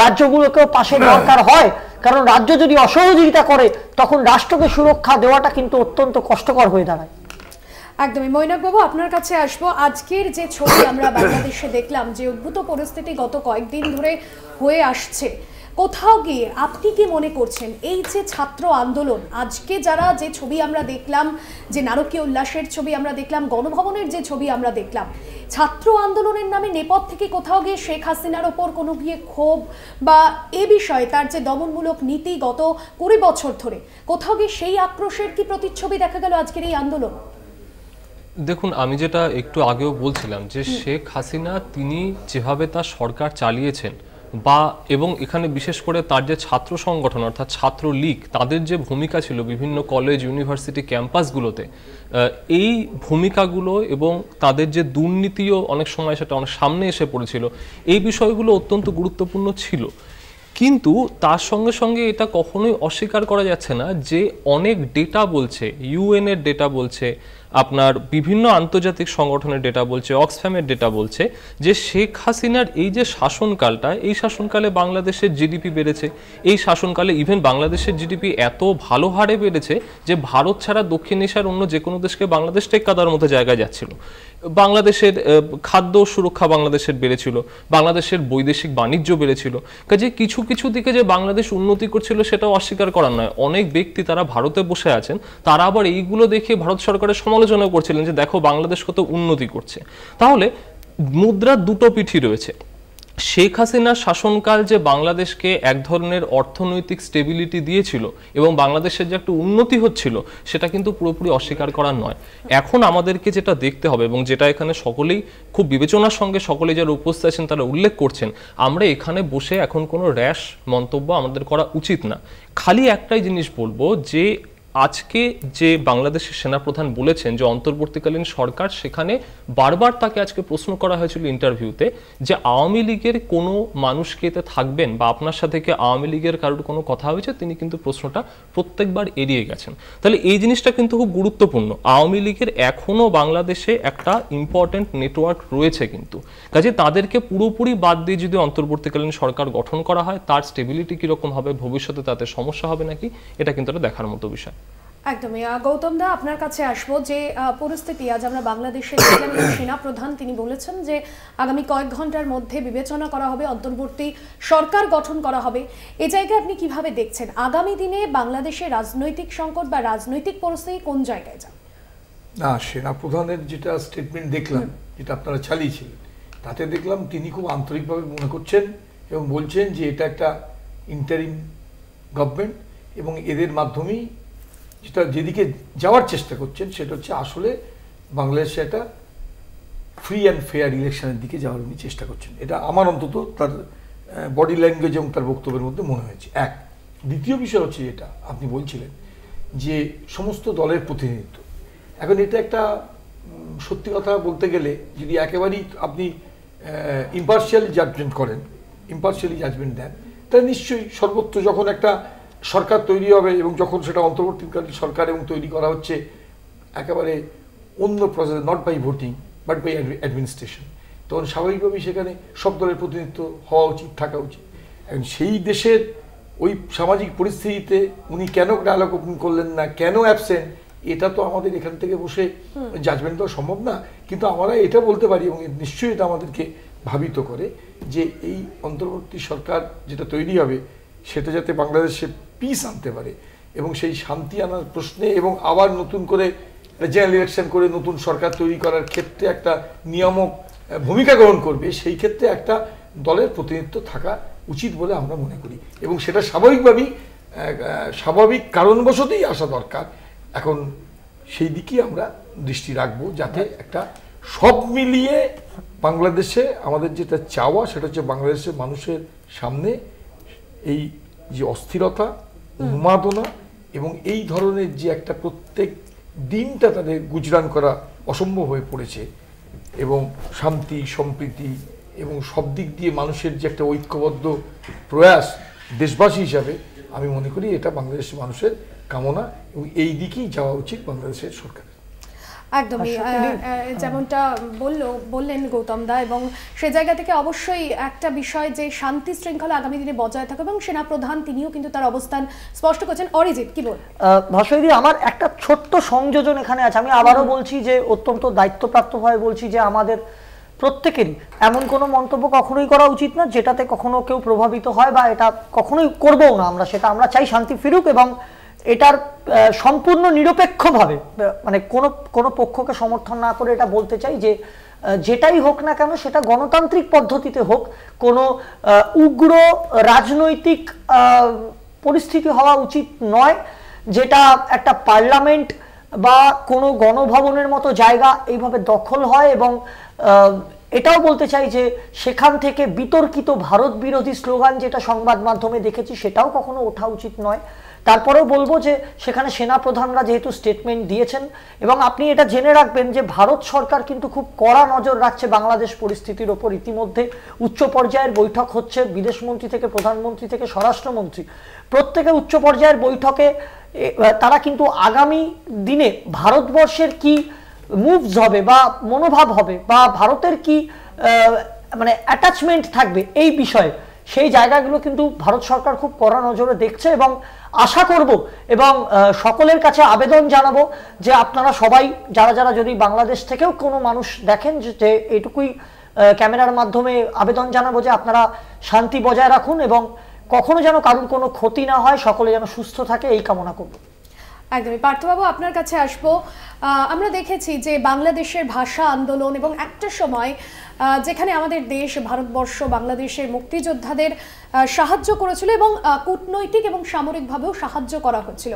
রাজ্যগুলোকেও পাশে দরকার হয়, কারণ রাজ্য যদি অসহযোগিতা করে তখন রাষ্ট্রকে সুরক্ষা দেওয়াটা কিন্তু অত্যন্ত কষ্টকর হয়ে দাঁড়ায়। একদমই। মৈনাক বাবু, আপনার কাছে আসবো। আজকের যে ছবি আমরা বাংলাদেশে দেখলাম, যে উদ্ভূত পরিস্থিতি গত কয়েকদিন ধরে হয়ে আসছে, কোথাও গিয়ে আপনি কি মনে করছেন এই যে ছাত্র আন্দোলন, আজকে যারা যে ছবি আমরা দেখলাম, যে নারকীয় উল্লাসের ছবি আমরা দেখলাম, গণভবনের যে ছবি আমরা দেখলাম, ছাত্র আন্দোলনের নামে নেপথ থেকে কোথাও গিয়ে শেখ হাসিনার ওপর কোনো গিয়ে ক্ষোভ বা এ বিষয়ে তার যে দমনমূলক নীতি গত 20 বছর ধরে, কোথাও গিয়ে সেই আক্রোশের কি প্রতিচ্ছবি দেখা গেল আজকের এই আন্দোলন? দেখুন, আমি যেটা একটু আগেও বলছিলাম যে শেখ হাসিনা তিনি যেভাবে তার সরকার চালিয়েছেন বা এবং এখানে বিশেষ করে তার যে ছাত্র সংগঠন অর্থাৎ ছাত্র লীগ, তাদের যে ভূমিকা ছিল বিভিন্ন কলেজ ইউনিভার্সিটি ক্যাম্পাসগুলোতে, এই ভূমিকাগুলো এবং তাদের যে দুর্নীতিও অনেক সময় সেটা অনেক সামনে এসে পড়েছিল, এই বিষয়গুলো অত্যন্ত গুরুত্বপূর্ণ ছিল। কিন্তু তার সঙ্গে সঙ্গে এটা কখনোই অস্বীকার করা যাচ্ছে না যে অনেক ডেটা বলছে, ইউএনের ডেটা বলছে, আপনার বিভিন্ন আন্তর্জাতিক সংগঠনের ডেটা বলছে, অক্সফ্যামের ডেটা বলছে যে শেখ হাসিনার এই যে শাসনকালটা, এই শাসনকালে বাংলাদেশের জিডিপি বেড়েছে, এই শাসনকালে ইভেন বাংলাদেশের জিডিপি এত ভালো হারে বেড়েছে যে ভারত ছাড়া দক্ষিণ এশিয়ার অন্য যে কোনো দেশকে বাংলাদেশ টেক্কা দেওয়ার মতো জায়গায় যাচ্ছিল। বাংলাদেশের খাদ্য সুরক্ষা বাংলাদেশের বেড়েছিল, বাংলাদেশের বৈদেশিক বাণিজ্য বেড়েছিল। কাজে কিছু কিছু দিকে যে বাংলাদেশ উন্নতি করছিল সেটাও অস্বীকার করার নয়। অনেক ব্যক্তি তারা ভারতে বসে আছেন, তারা আবার এইগুলো দেখে ভারত সরকারের সমালোচনা করছিলেন যে দেখো বাংলাদেশ কত উন্নতি করছে। তাহলে মুদ্রার দুটো পিঠই রয়েছে। শেখ হাসিনার শাসনকাল যে বাংলাদেশকে এক ধরনের অর্থনৈতিক স্টেবিলিটি দিয়েছিল এবং বাংলাদেশের যে একটা উন্নতি হচ্ছিল, সেটা কিন্তু পুরোপুরি অস্বীকার করার নয়। এখন আমাদেরকে যেটা দেখতে হবে এবং যেটা এখানে সকলেই খুব বিবেচনার সঙ্গে সকলে যারা উপস্থিত আছেন তারা উল্লেখ করছেন, আমরা এখানে বসে এখন কোনো র্যাশ মন্তব্য আমাদের করা উচিত না। খালি একটাই জিনিস বলবো যে আজকে যে বাংলাদেশের সেনাপ্রধান বলেছেন যে অন্তর্বর্তীকালীন সরকার, সেখানে বারবার তাকে আজকে প্রশ্ন করা হয়েছিল ইন্টারভিউতে যে আওয়ামী লীগের কোনো মানুষকে এতে থাকবেন বা আপনার সাথে কি আওয়ামী লীগের কারোর কোনো কথা হয়েছে, তিনি কিন্তু প্রশ্নটা প্রত্যেকবার এড়িয়ে গেছেন। তাহলে এই জিনিসটা কিন্তু খুব গুরুত্বপূর্ণ। আওয়ামী লীগের এখনও বাংলাদেশে একটা ইম্পর্টেন্ট নেটওয়ার্ক রয়েছে, কিন্তু কাজে তাদেরকে পুরোপুরি বাদ দিয়ে যদি অন্তর্বর্তীকালীন সরকার গঠন করা হয়, তার স্টেবিলিটি কীরকম হবে, ভবিষ্যতে তাতে সমস্যা হবে নাকি, এটা কিন্তু একটা দেখার মতো বিষয়। একদমই। গৌতম দা, আপনার কাছে আসবো। যে পরিস্থিতি আজ আমরা বাংলাদেশে দেখলাম, সেনা প্রধান তিনি বলেছেন যে আগামী কয়েক ঘন্টার মধ্যে বিবেচনা করা হবে, অন্তর্বর্তী সরকার গঠন করা হবে। এই জায়গায় আপনি কিভাবে দেখছেন আগামী দিনে বাংলাদেশের রাজনৈতিক সংকট বা রাজনৈতিক পরিস্থিতি কোন জায়গায় যাবে? না, সেনা প্রধানের যেটা স্টেটমেন্ট দেখলাম, যেটা আপনারা চালিয়েছিলেন, তাতে দেখলাম তিনি খুব আন্তরিকভাবে মনে করছেন এবং বলছেন যে এটা একটা ইন্টারিম গভর্নমেন্ট এবং এদের মাধ্যমেই যেটা যেদিকে যাওয়ার চেষ্টা করছেন সেটা হচ্ছে আসলে বাংলাদেশে একটা ফ্রি অ্যান্ড ফেয়ার ইলেকশনের দিকে যাওয়ার উনি চেষ্টা করছেন। এটা আমার অন্তত তার বডি ল্যাঙ্গুয়েজ এবং তার বক্তব্যের মধ্যে মনে হয়েছে। এক, দ্বিতীয় বিষয় হচ্ছে যেটা আপনি বলছিলেন যে সমস্ত দলের প্রতিনিধিত্ব। এখন এটা একটা সত্যি কথা বলতে গেলে যদি একেবারেই আপনি ইম্পার্শিয়ালি জাজমেন্ট করেন, ইম্পার্শিয়ালি জাজমেন্ট দেন, তাহলে নিশ্চয়ই সর্বত্র যখন একটা সরকার তৈরি হবে এবং যখন সেটা অন্তর্বর্তীকালীন সরকার এবং তৈরি করা হচ্ছে একেবারে অন্য process, not by voting but by administration, তখন স্বাভাবিকভাবেই সেখানে সব দলের প্রতিনিধিত্ব হওয়া উচিত, থাকা উচিত। এখন সেই দেশের ওই সামাজিক পরিস্থিতিতে উনি কেন ডায়ালগ ওপেন করলেন না, কেন অ্যাবসেন্ট, এটা তো আমাদের এখান থেকে বসে জাজমেন্ট দেওয়া সম্ভব না। কিন্তু আমরা এটা বলতে পারি এবং নিশ্চয়ই এটা আমাদেরকে ভাবিত করে যে এই অন্তর্বর্তী সরকার যেটা তৈরি হবে সেটা যাতে বাংলাদেশে পিস আনতে পারে এবং সেই শান্তি আনার প্রশ্নে এবং আবার নতুন করে জেনারেল ইলেকশন করে নতুন সরকার তৈরি করার ক্ষেত্রে একটা নিয়ামক ভূমিকা গ্রহণ করবে, সেই ক্ষেত্রে একটা দলের প্রতিনিধিত্ব থাকা উচিত বলে আমরা মনে করি এবং সেটা স্বাভাবিক কারণবশতই আসা দরকার। এখন সেই দিকেই আমরা দৃষ্টি রাখবো যাতে একটা সব মিলিয়ে বাংলাদেশে আমাদের যেটা চাওয়া সেটা হচ্ছে বাংলাদেশের মানুষের সামনে এই যে অস্থিরতা, উন্মাদনা এবং এই ধরনের যে একটা প্রত্যেক দিনটা তাদের গুজরান করা অসম্ভব হয়ে পড়েছে এবং শান্তি সম্প্রীতি এবং সব দিক দিয়ে মানুষের যে একটা ঐক্যবদ্ধ প্রয়াস দেশবাসী হিসাবে আমি মনে করি এটা বাংলাদেশের মানুষের কামনা এবং এই দিকেই যাওয়া উচিত বাংলাদেশের সরকার। একদমই যেমনটা বললেন গৌতম দা, এবং সে জায়গা থেকে অবশ্যই একটা বিষয় যে শান্তি শৃঙ্খলা আগামী দিনে বজায় থাকবে এবং সেনাপ্রধান তিনিও কিন্তু তার অবস্থান স্পষ্ট করছেন। অরিজিৎ কি বল? ভাস্করদি, আমার একটা ছোট্ট সংযোজন এখানে আছে। আমি আবারও বলছি যে অত্যন্ত দায়িত্বপ্রাপ্তভাবে বলছি যে আমাদের প্রত্যেকেরই এমন কোনো মন্তব্য কখনোই করা উচিত না যেটাতে কখনো কেউ প্রভাবিত হয়, বা এটা কখনোই করবও না আমরা। সেটা আমরা চাই শান্তি ফিরুক এবং এটার সম্পূর্ণ নিরপেক্ষভাবে, মানে কোনো পক্ষকে সমর্থন না করে এটা বলতে চাই যে যেটাই হোক না কেন সেটা গণতান্ত্রিক পদ্ধতিতে হোক, কোনো উগ্র রাজনৈতিক পরিস্থিতি হওয়া উচিত নয় যেটা একটা পার্লামেন্ট বা কোনো গণভবনের মতো জায়গা এইভাবে দখল হয়। এবং এটাও বলতে চাই যে সেখান থেকে বিতর্কিত ভারত বিরোধী স্লোগান যেটা সংবাদ মাধ্যমে দেখেছি সেটাও কখনো ওঠা উচিত নয়। তারপরেও বলবো যে সেখানে সেনাপ্রধানরা যেহেতু স্টেটমেন্ট দিয়েছেন, এবং আপনি এটা জেনে রাখবেন যে ভারত সরকার কিন্তু খুব কড়া নজর রাখছে বাংলাদেশ পরিস্থিতির ওপর। ইতিমধ্যে উচ্চ পর্যায়ের বৈঠক হচ্ছে, বিদেশমন্ত্রী থেকে প্রধানমন্ত্রী থেকে স্বরাষ্ট্রমন্ত্রী প্রত্যেকে উচ্চ পর্যায়ের বৈঠকে তারা কিন্তু আগামী দিনে ভারতবর্ষের কি মুভস হবে বা মনোভাব হবে বা ভারতের কি মানে অ্যাটাচমেন্ট থাকবে এই বিষয়ে, সেই জায়গাগুলো কিন্তু ভারত সরকার খুব কড়া নজরে দেখছে। এবং আশা করব এবং সকলের কাছে আবেদন জানাবো যে আপনারা সবাই যারা যারা যদি বাংলাদেশ থেকেও কোনো মানুষ দেখেন, যে এইটুকুই ক্যামেরার মাধ্যমে আবেদন জানাবো যে আপনারা শান্তি বজায় রাখুন এবং কখনো যেন কারোর কোনো ক্ষতি না হয়, সকলে যেন সুস্থ থাকে এই কামনা করব। একদমই। পার্থবাবু, আপনার কাছে আসবো। আমরা দেখেছি যে বাংলাদেশের ভাষা আন্দোলন এবং একটা সময় যেখানে আমাদের দেশ ভারতবর্ষ বাংলাদেশের মুক্তিযোদ্ধাদের সাহায্য করেছিল এবং কূটনৈতিক এবং সামরিকভাবেও সাহায্য করা হচ্ছিল।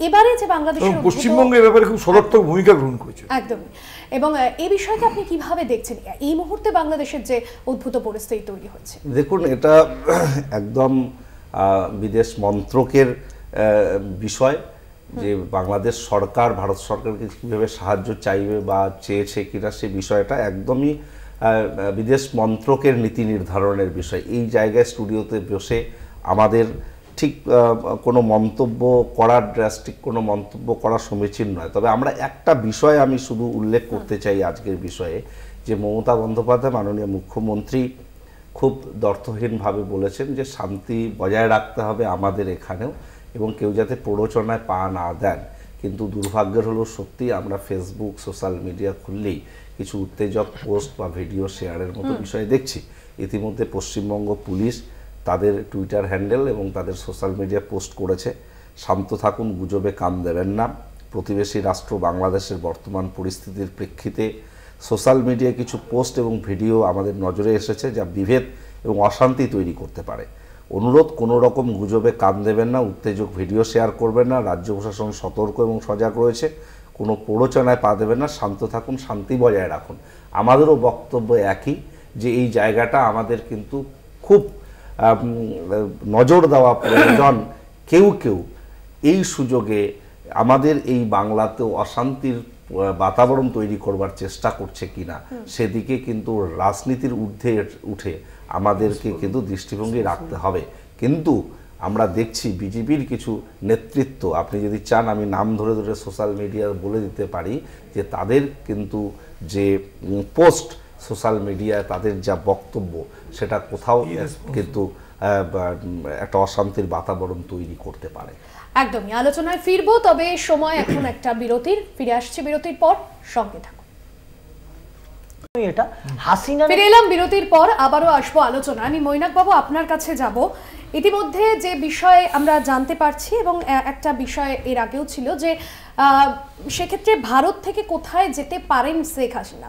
এবারে যে বাংলাদেশের পশ্চিমবঙ্গের ব্যাপারে খুব সদর্থক ভূমিকা গ্রহণ করেছে। একদমই। এবং এই বিষয়টা আপনি কিভাবে দেখছেন এই মুহূর্তে বাংলাদেশের যে উদ্ভূত পরিস্থিতি তৈরি হচ্ছে? দেখুন, এটা একদম বিদেশ মন্ত্রকের বিষয় যে বাংলাদেশ সরকার ভারত সরকারকে কীভাবে সাহায্য চাইবে বা চেয়েছে কিনা সে বিষয়টা একদমই বিদেশ মন্ত্রকের নীতি নির্ধারণের বিষয়। এই জায়গায় স্টুডিওতে বসে আমাদের ঠিক কোনো মন্তব্য করার ড্রাস্টিক কোনো মন্তব্য করা সমীচীন নয়। তবে আমরা একটা বিষয় আমি শুধু উল্লেখ করতে চাই আজকের বিষয়ে, যে মমতা বন্দ্যোপাধ্যায় মাননীয় মুখ্যমন্ত্রী খুব দ্ব্যর্থহীনভাবে বলেছেন যে শান্তি বজায় রাখতে হবে আমাদের এখানেও এবং কেউ যাতে প্ররোচনায় পা না দেন। কিন্তু দুর্ভাগ্যের হলো সত্যি আমরা ফেসবুক সোশ্যাল মিডিয়া খুললেই কিছু উত্তেজক পোস্ট বা ভিডিও শেয়ারের মতো বিষয় দেখছি। ইতিমধ্যে পশ্চিমবঙ্গ পুলিশ তাদের টুইটার হ্যান্ডেল এবং তাদের সোশ্যাল মিডিয়া পোস্ট করেছে, শান্ত থাকুন, গুজবে কান দেবেন না। প্রতিবেশী রাষ্ট্র বাংলাদেশের বর্তমান পরিস্থিতির প্রেক্ষিতে সোশ্যাল মিডিয়ায় কিছু পোস্ট এবং ভিডিও আমাদের নজরে এসেছে যা বিভেদ এবং অশান্তি তৈরি করতে পারে। অনুরোধ, কোনো রকম গুজবে কান দেবেন না, উত্তেজক ভিডিও শেয়ার করবেন না। রাজ্য প্রশাসন সতর্ক এবং সজাগ রয়েছে, কোনো প্ররোচনায় পা দেবেন না, শান্ত থাকুন, শান্তি বজায় রাখুন। আমাদেরও বক্তব্য একই, যে এই জায়গাটা আমাদের কিন্তু খুব নজর দেওয়া প্রয়োজন। কেউ কেউ এই সুযোগে আমাদের এই বাংলাতেও অশান্তির বাতাবরণ তৈরি করবার চেষ্টা করছে কিনা সেদিকে কিন্তু রাজনীতির ঊর্ধ্বে উঠে আমাদেরকে কিন্তু দৃষ্টিভঙ্গি রাখতে হবে। কিন্তু আমরা দেখছি বিজেপির কিছু নেতৃত্ব, আপনি যদি চান আমি নাম ধরে ধরে সোশ্যাল মিডিয়া বলে দিতে পারি, যে তাদের কিন্তু যে পোস্ট সোশ্যাল মিডিয়ায় তাদের যা বক্তব্য সেটা কোথাও কিন্তু একটা অশান্তির বাতাবরণ তৈরি করতে পারে। একদমই। আলোচনায় ফিরবো, তবে সময় এখন একটা বিরতির। ফিরে আসছে বিরতির পর, সঙ্গে থাকুন। এটা হাসিনা। ফিরে এলাম বিরতির পর, আবারও আসবো আলোচনা। আমি মৈনাক বাবু আপনার কাছে যাব। ইতিমধ্যে যে বিষয়ে আমরা জানতে পারছি এবং একটা বিষয় এর আগেও ছিল যে সেক্ষেত্রে ভারত থেকে কোথায় যেতে পারেন শেখ হাসিনা,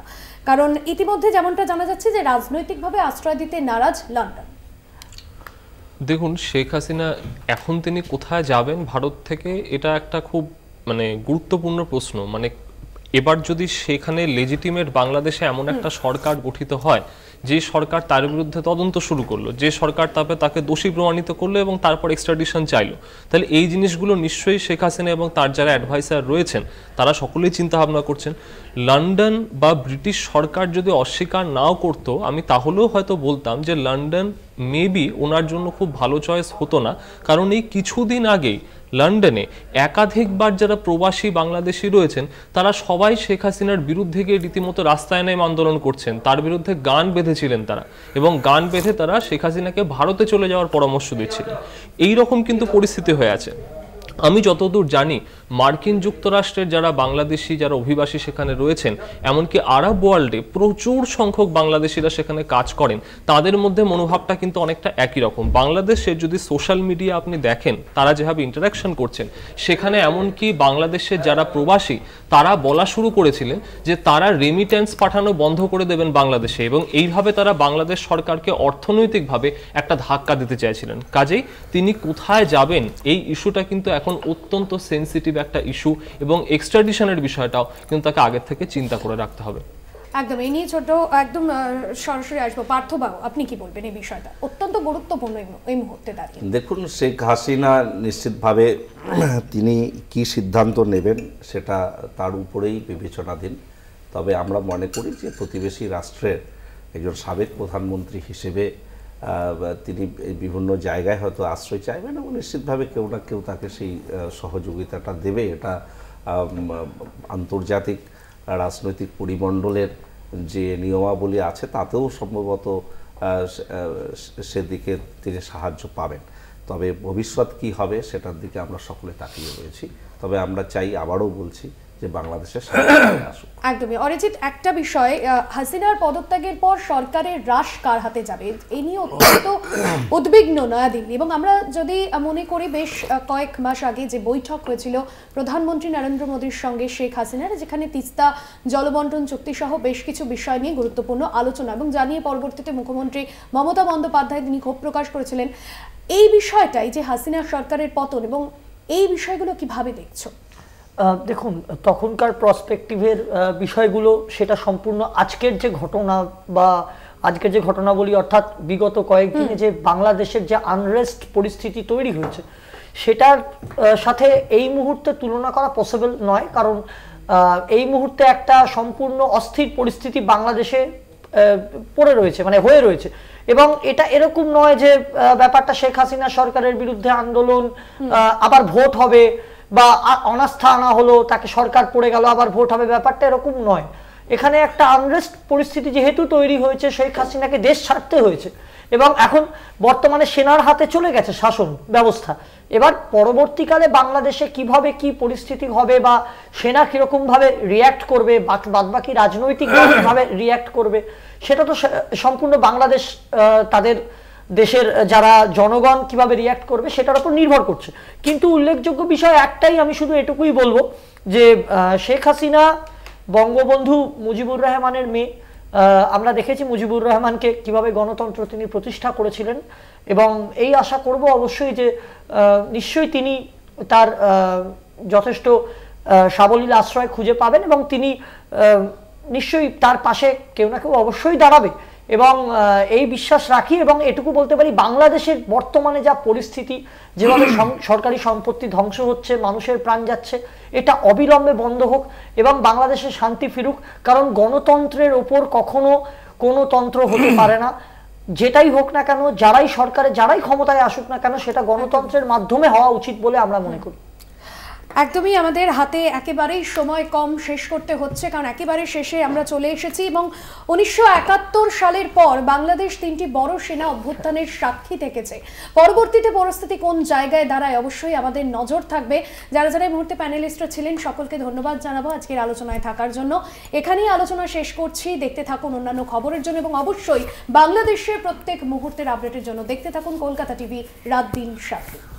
কারণ ইতিমধ্যে যেমনটা জানা যাচ্ছে যে রাজনৈতিকভাবে আশ্রয় দিতে নারাজ লন্ডন। দেখুন, শেখ হাসিনা এখন তিনি কোথায় যাবেন ভারত থেকে, এটা একটা খুব গুরুত্বপূর্ণ প্রশ্ন। এবার যদি সেখানে লেজিটিমেট বাংলাদেশে এমন একটা সরকার গঠিত হয় যে সরকার তার বিরুদ্ধে তদন্ত শুরু করলো, যে সরকার তারপরে তাকে দোষী প্রমাণিত করলো এবং তারপর এক্সট্রাডিশন চাইলো, তাহলে এই জিনিসগুলো নিশ্চয়ই শেখ হাসিনা এবং তার যারা অ্যাডভাইসার রয়েছেন তারা সকলেই চিন্তা ভাবনা করছেন। লন্ডন বা ব্রিটিশ সরকার যদি অস্বীকার নাও করতো, আমি তাহলেও হয়তো বলতাম যে লন্ডন মেবি ওনার জন্য খুব ভালো চয়েস হতো না, কারণ এই কিছুদিন আগেই লন্ডনে একাধিকবার যারা প্রবাসী বাংলাদেশি রয়েছেন তারা সবাই শেখ হাসিনার বিরুদ্ধে গিয়ে রীতিমতো রাস্তায় নেমে আন্দোলন করছেন, তার বিরুদ্ধে গান বেঁধেছিলেন তারা, এবং গান বেঁধে তারা শেখ হাসিনাকে ভারতে চলে যাওয়ার পরামর্শ দিচ্ছিলেন। এইরকম কিন্তু পরিস্থিতি হয়ে আছে। আমি যতদূর জানি মার্কিন যুক্তরাষ্ট্রের যারা বাংলাদেশি যারা অভিবাসী সেখানে রয়েছেন, এমনকি আরব ওয়ার্ল্ডে প্রচুর সংখ্যক বাংলাদেশিরা সেখানে কাজ করেন, তাদের মধ্যে মনোভাবটা কিন্তু অনেকটা একই রকম। বাংলাদেশের যদি সোশ্যাল মিডিয়া আপনি দেখেন তারা যেভাবে ইন্টারাকশন করছেন, সেখানে এমনকি বাংলাদেশের যারা প্রবাসী তারা বলা শুরু করেছিলেন যে তারা রেমিটেন্স পাঠানো বন্ধ করে দেবেন বাংলাদেশে, এবং এইভাবে তারা বাংলাদেশ সরকারকে অর্থনৈতিকভাবে একটা ধাক্কা দিতে চাইছিলেন। কাজেই তিনি কোথায় যাবেন এই ইস্যুটা কিন্তু এখন অত্যন্ত সেন্সিটিভ একটা ইস্যু, এবং এক্সট্রাডিশনের বিষয়টাও কিন্তু তাকে আগের থেকে চিন্তা করে রাখতে হবে। একদম এই নিয়ে ছোট একদম সরাসরি আসবো। পার্থবাবু, আপনি কি বলবেন এই বিষয়টা? অত্যন্ত গুরুত্বপূর্ণ এই মুহূর্তে দাঁড়িয়ে। দেখুন, শেখ হাসিনা নিশ্চিতভাবে তিনি কি সিদ্ধান্ত নেবেন সেটা তার উপরেই বিবেচনাধীন। তবে আমরা মনে করি যে প্রতিবেশী রাষ্ট্রের একজন সাবেক প্রধানমন্ত্রী হিসেবে তিনি বিভিন্ন জায়গায় হয়তো আশ্রয় চাইবেন, এবং নিশ্চিতভাবে কেউ না কেউ তাকে সেই সহযোগিতাটা দেবে। এটা আন্তর্জাতিক রাজনৈতিক পরিমণ্ডলের যে নিয়মাবলী আছে তাতেও সম্ভবত সেদিকে তিনি সাহায্য পাবেন। তবে ভবিষ্যৎ কি হবে সেটার দিকে আমরা সকলে তাকিয়ে রয়েছি। তবে আমরা চাই, আবারও বলছি, যে বাংলাদেশের আসুক। একদমই। অরিজিৎ, একটা বিষয়, হাসিনার পদত্যাগের পর সরকারের রাশ কার হাতে যাবে এই নিয়ে অত্যন্ত উদ্বিগ্ন নয়াদিল্লি। এবং আমরা যদি মনে করি বেশ কয়েক মাস আগে যে বৈঠক হয়েছিল প্রধানমন্ত্রী নরেন্দ্র মোদীর সঙ্গে শেখ হাসিনার, যেখানে তিস্তা জলবন্টন চুক্তি সহ বেশ কিছু বিষয় নিয়ে গুরুত্বপূর্ণ আলোচনা, এবং জানিয়ে পরবর্তীতে মুখ্যমন্ত্রী মমতা বন্দ্যোপাধ্যায় তিনি ক্ষোভ প্রকাশ করেছিলেন। এই বিষয়টাই যে হাসিনার সরকারের পতন, এবং এই বিষয়গুলো কিভাবে দেখছো? দেখুন, তখনকার প্রসপেক্টিভের বিষয়গুলো সেটা সম্পূর্ণ আজকের যে ঘটনা বা আজকের যে ঘটনাবলী, অর্থাৎ বিগত কয়েকদিনে যে বাংলাদেশের যে আনরেস্ট পরিস্থিতি তৈরি হয়েছে সেটার সাথে এই মুহূর্তে তুলনা করা পসিবল নয়। কারণ এই মুহূর্তে একটা সম্পূর্ণ অস্থির পরিস্থিতি বাংলাদেশে পড়ে রয়েছে, হয়ে রয়েছে। এবং এটা এরকম নয় যে ব্যাপারটা শেখ হাসিনা সরকারের বিরুদ্ধে আন্দোলন, আবার ভোট হবে, বা অনাস্থা আনা হলো, তাকে সরকার পড়ে গেল, আবার ভোট হবে, ব্যাপারটা এরকম নয়। এখানে একটা আনরেস্ট পরিস্থিতি যেহেতু তৈরি হয়েছে, শেখ হাসিনাকে দেশ ছাড়তে হয়েছে, এবং এখন বর্তমানে সেনার হাতে চলে গেছে শাসন ব্যবস্থা। এবার পরবর্তীকালে বাংলাদেশে কিভাবে কি পরিস্থিতি হবে, বা সেনা কিরকম ভাবে রিয়্যাক্ট করবে, বাদবাকি রাজনৈতিকভাবে রিয়্যাক্ট করবে, সেটা তো সম্পূর্ণ বাংলাদেশ তাদের দেশের যারা জনগণ কিভাবে রিয়্যাক্ট করবে সেটার উপর নির্ভর করছে। কিন্তু উল্লেখযোগ্য বিষয় একটাই, আমি শুধু এটুকুই বলবো যে শেখ হাসিনা বঙ্গবন্ধু মুজিবুর রহমানের মেয়ে। আমরা দেখেছি মুজিবুর রহমানকে কিভাবে গণতন্ত্র তিনি প্রতিষ্ঠা করেছিলেন, এবং এই আশা করব অবশ্যই যে নিশ্চয়ই তিনি তার যথেষ্ট সাবলীল আশ্রয় খুঁজে পাবেন, এবং তিনি নিশ্চয়ই তার পাশে কেউ না কেউ অবশ্যই দাঁড়াবে। এবং এই বিশ্বাস রাখি, এবং এটুকু বলতে পারি, বাংলাদেশের বর্তমানে যা পরিস্থিতি, যেভাবে সরকারি সম্পত্তি ধ্বংস হচ্ছে, মানুষের প্রাণ যাচ্ছে, এটা অবিলম্বে বন্ধ হোক এবং বাংলাদেশে শান্তি ফিরুক। কারণ গণতন্ত্রের ওপর কখনো কোনো তন্ত্র হতে পারে না। যেটাই হোক না কেন, যারাই সরকারে, যারাই ক্ষমতায় আসুক না কেন, সেটা গণতন্ত্রের মাধ্যমে হওয়া উচিত বলে আমরা মনে করি। একদমই আমাদের হাতে একেবারেই সময় কম, শেষ করতে হচ্ছে, কারণ একেবারে শেষে আমরা চলে এসেছি। এবং 1971 সালের পর বাংলাদেশ 3টি বড় সেনা অভ্যুত্থানের সাক্ষী থেকেছে। পরবর্তীতে পরিস্থিতি কোন জায়গায় দাঁড়ায় অবশ্যই আমাদের নজর থাকবে। যারা যারা এই মুহূর্তে প্যানেলিস্টরা ছিলেন সকলকে ধন্যবাদ জানাবো আজকের আলোচনায় থাকার জন্য। এখানেই আলোচনা শেষ করছি। দেখতে থাকুন অন্যান্য খবরের জন্য এবং অবশ্যই বাংলাদেশের প্রত্যেক মুহূর্তের আপডেটের জন্য দেখতে থাকুন কলকাতা টিভি রাত দিন 7।